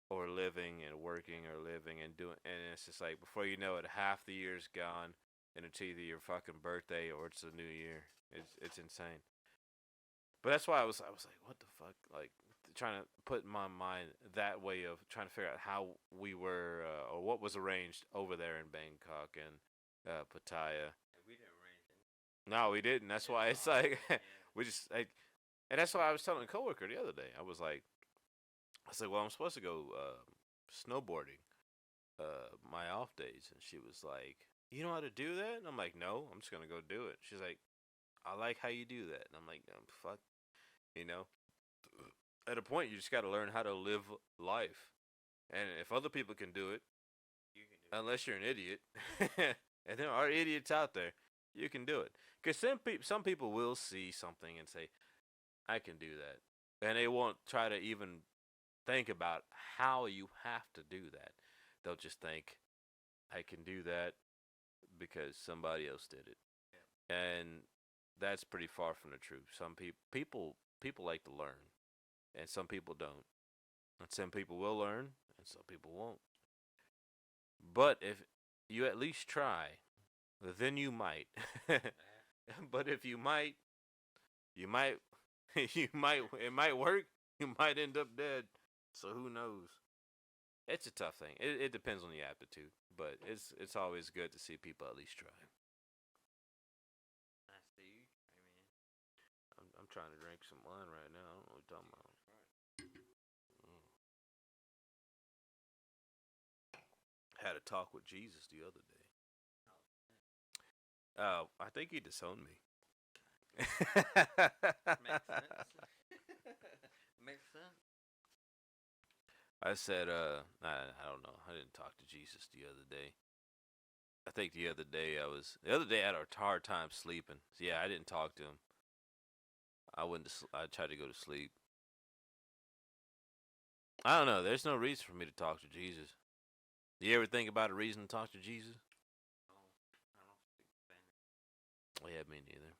or living and working or living and doing, and it's just like before you know it, half the year's gone, and it's either your fucking birthday or it's the new year. It's insane. But that's why I was like, what the fuck, like trying to put in my mind that way of trying to figure out how we were or what was arranged over there in Bangkok and Pattaya. We didn't arrange it. No, we didn't. That's why it's like we just like, and that's why I was telling a coworker the other day. I said, well, I'm supposed to go snowboarding my off days. And she was like, you know how to do that? And I'm like, no, I'm just going to go do it. She's like, I like how you do that. And I'm like, fuck, you know. At a point, you just got to learn how to live life. And if other people can do it, you can do it. Unless you're an idiot, and there are idiots out there, you can do it. Because some people will see something and say, I can do that. And they won't try to even think about how you have to do that. They'll just think, I can do that because somebody else did it. Yeah. And that's pretty far from the truth. Some people like to learn, and some people don't. And some people will learn, and some people won't. But if you at least try, then you might. But if you might, it might work. You might end up dead. So who knows? It's a tough thing. It depends on the aptitude, but it's always good to see people at least try. I see. I mean, trying to drink some wine right now. I don't know what you're talking about. Had a talk with Jesus the other day. I think he disowned me. Makes sense. Makes sense. I said, I don't know. I didn't talk to Jesus the other day. I think the other day I had a hard time sleeping. So yeah, I didn't talk to him. I tried to go to sleep. I don't know. There's no reason for me to talk to Jesus. Do you ever think about a reason to talk to Jesus? No, I don't speak Spanish. Oh, yeah, me neither.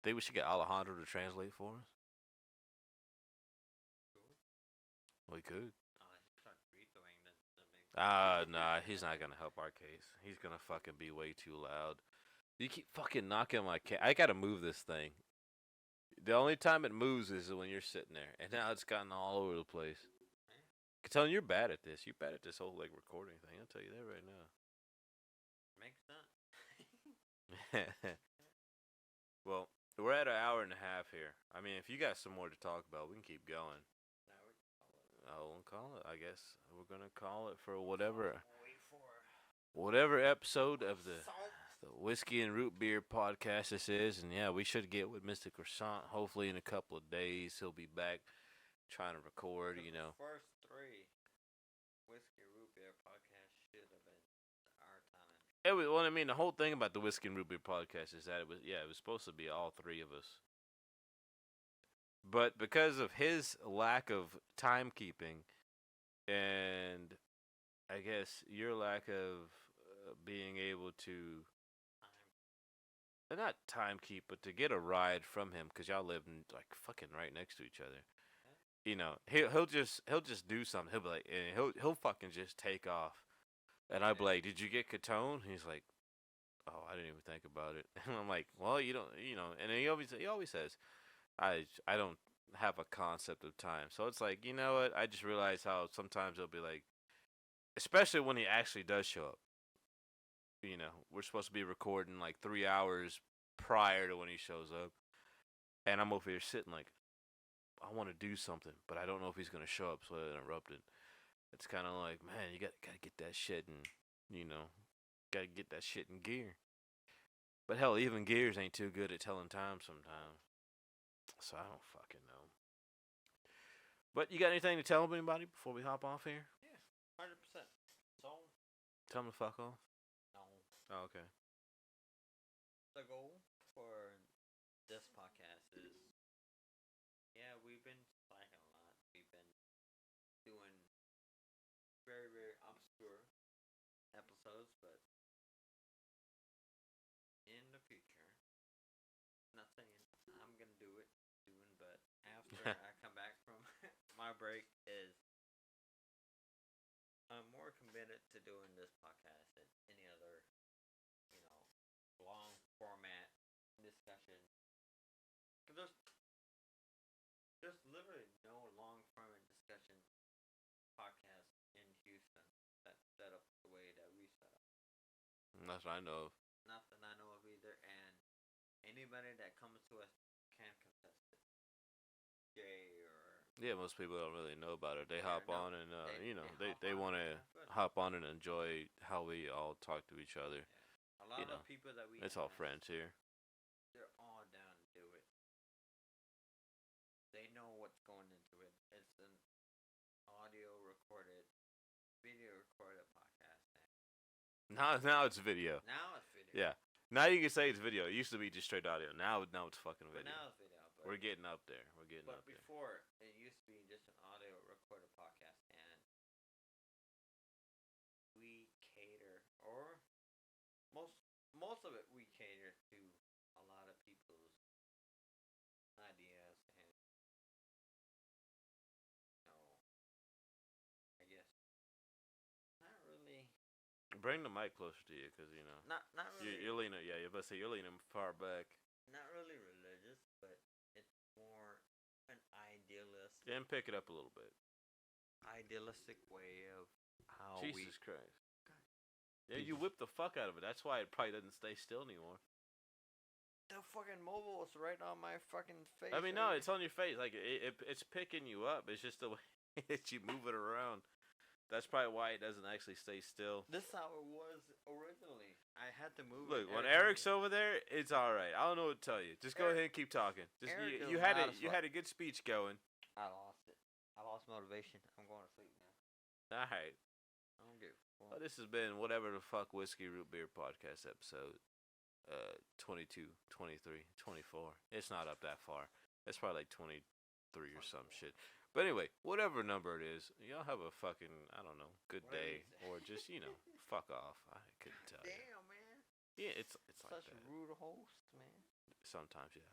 Think we should get Alejandro to translate for us? We could. Nah, he's not gonna help our case. He's gonna fucking be way too loud. You keep fucking knocking my I gotta move this thing. The only time it moves is when you're sitting there, and now it's gotten all over the place. I'm telling you, you're bad at this. You're bad at this whole like recording thing. I'll tell you that right now. Makes sense. Well, we're at an hour and a half here. I mean, if you got some more to talk about, we can keep going. We'll call it. I guess we're gonna call it for whatever episode of the Whiskey and Root Beer podcast this is. And yeah, we should get with Mr. Croissant. Hopefully in a couple of days he'll be back trying to record. You know, first 3 Whiskey and Root Beer podcasts should have been our time. Well, I mean, the whole thing about the Whiskey and Root Beer podcast is that it was supposed to be all 3 of us. But because of his lack of timekeeping, and I guess your lack of being able to not timekeep, but to get a ride from him, because y'all live like fucking right next to each other. You know, he'll just do something. He'll be like, and he'll fucking just take off, and I'll be like, "Did you get kettone?" He's like, "Oh, I didn't even think about it." And I'm like, "Well, you don't, you know." And he always says, I don't have a concept of time. So it's like, you know what? I just realized how sometimes it'll be like, especially when he actually does show up. You know, we're supposed to be recording like 3 hours prior to when he shows up. And I'm over here sitting like, I want to do something, but I don't know if he's going to show up, so I interrupted. It's kind of like, man, you got to get that shit in, you know, got to get that shit in gear. But hell, even gears ain't too good at telling time sometimes. So I don't fucking know. But you got anything to tell anybody before we hop off here? Yeah, 100%. So tell them to fuck off. No. Oh, okay. The goal for this podcast is, we've been slacking a lot. We've been doing very, very obscure episodes, but in the future, not saying I'm gonna do it soon, but after I come back from my break, is I'm more committed to doing this podcast than any other, long format discussion. Because there's literally no long format discussion podcast in Houston that's set up the way that we set up. That's what I know of. Not that I know of either, and anybody that comes to us can contest it. Jay or... Yeah, most people don't really know about it. They hop on and, they want to hop on and enjoy how we all talk to each other. Yeah. A lot of people that we... It's all friends here. They're all down to do it. They know what's going into it. It's an audio recorded, video recorded podcast. Now it's video. Now it's video. Yeah. Now you can say it's video. It used to be just straight audio. Now it's fucking video. But now it's video. We're getting up there. But before, it used to be just an audio recorded podcast, and we cater, or most of it we cater to a lot of people's ideas, and I guess not really. Bring the mic closer to you, because not really. You're leaning. Yeah, you're about to say you're leaning far back. Not really religious, but it's more an idealist. Yeah, and pick it up a little bit. Idealistic way of how Jesus Christ. Yeah, you whip the fuck out of it. That's why it probably doesn't stay still anymore. The fuck fucking mobile is right on my fucking face. I mean, no, right it's on your face. Like it's picking you up. It's just the way that you move it around. That's probably why it doesn't actually stay still. This is how it was originally. I had to move Look, it. when every time Eric's over there, it's all right. I don't know what to tell you. Just go Eric- ahead and keep talking. Just Eric you is had loud it. as You fuck. had a good speech going. I lost it. I lost motivation. I'm going to sleep now. All right. I don't give a fuck. Well, this has been whatever the fuck Whiskey Root Beer podcast episode 22, 23, 24. It's not up that far. It's probably like 23 or some shit. But anyway, whatever number it is, y'all have a fucking, I don't know, good Whatever day. you say. Or just, fuck off. I couldn't tell you. Damn, man. Yeah, it's like Such that. a rude host, man. Sometimes, yeah.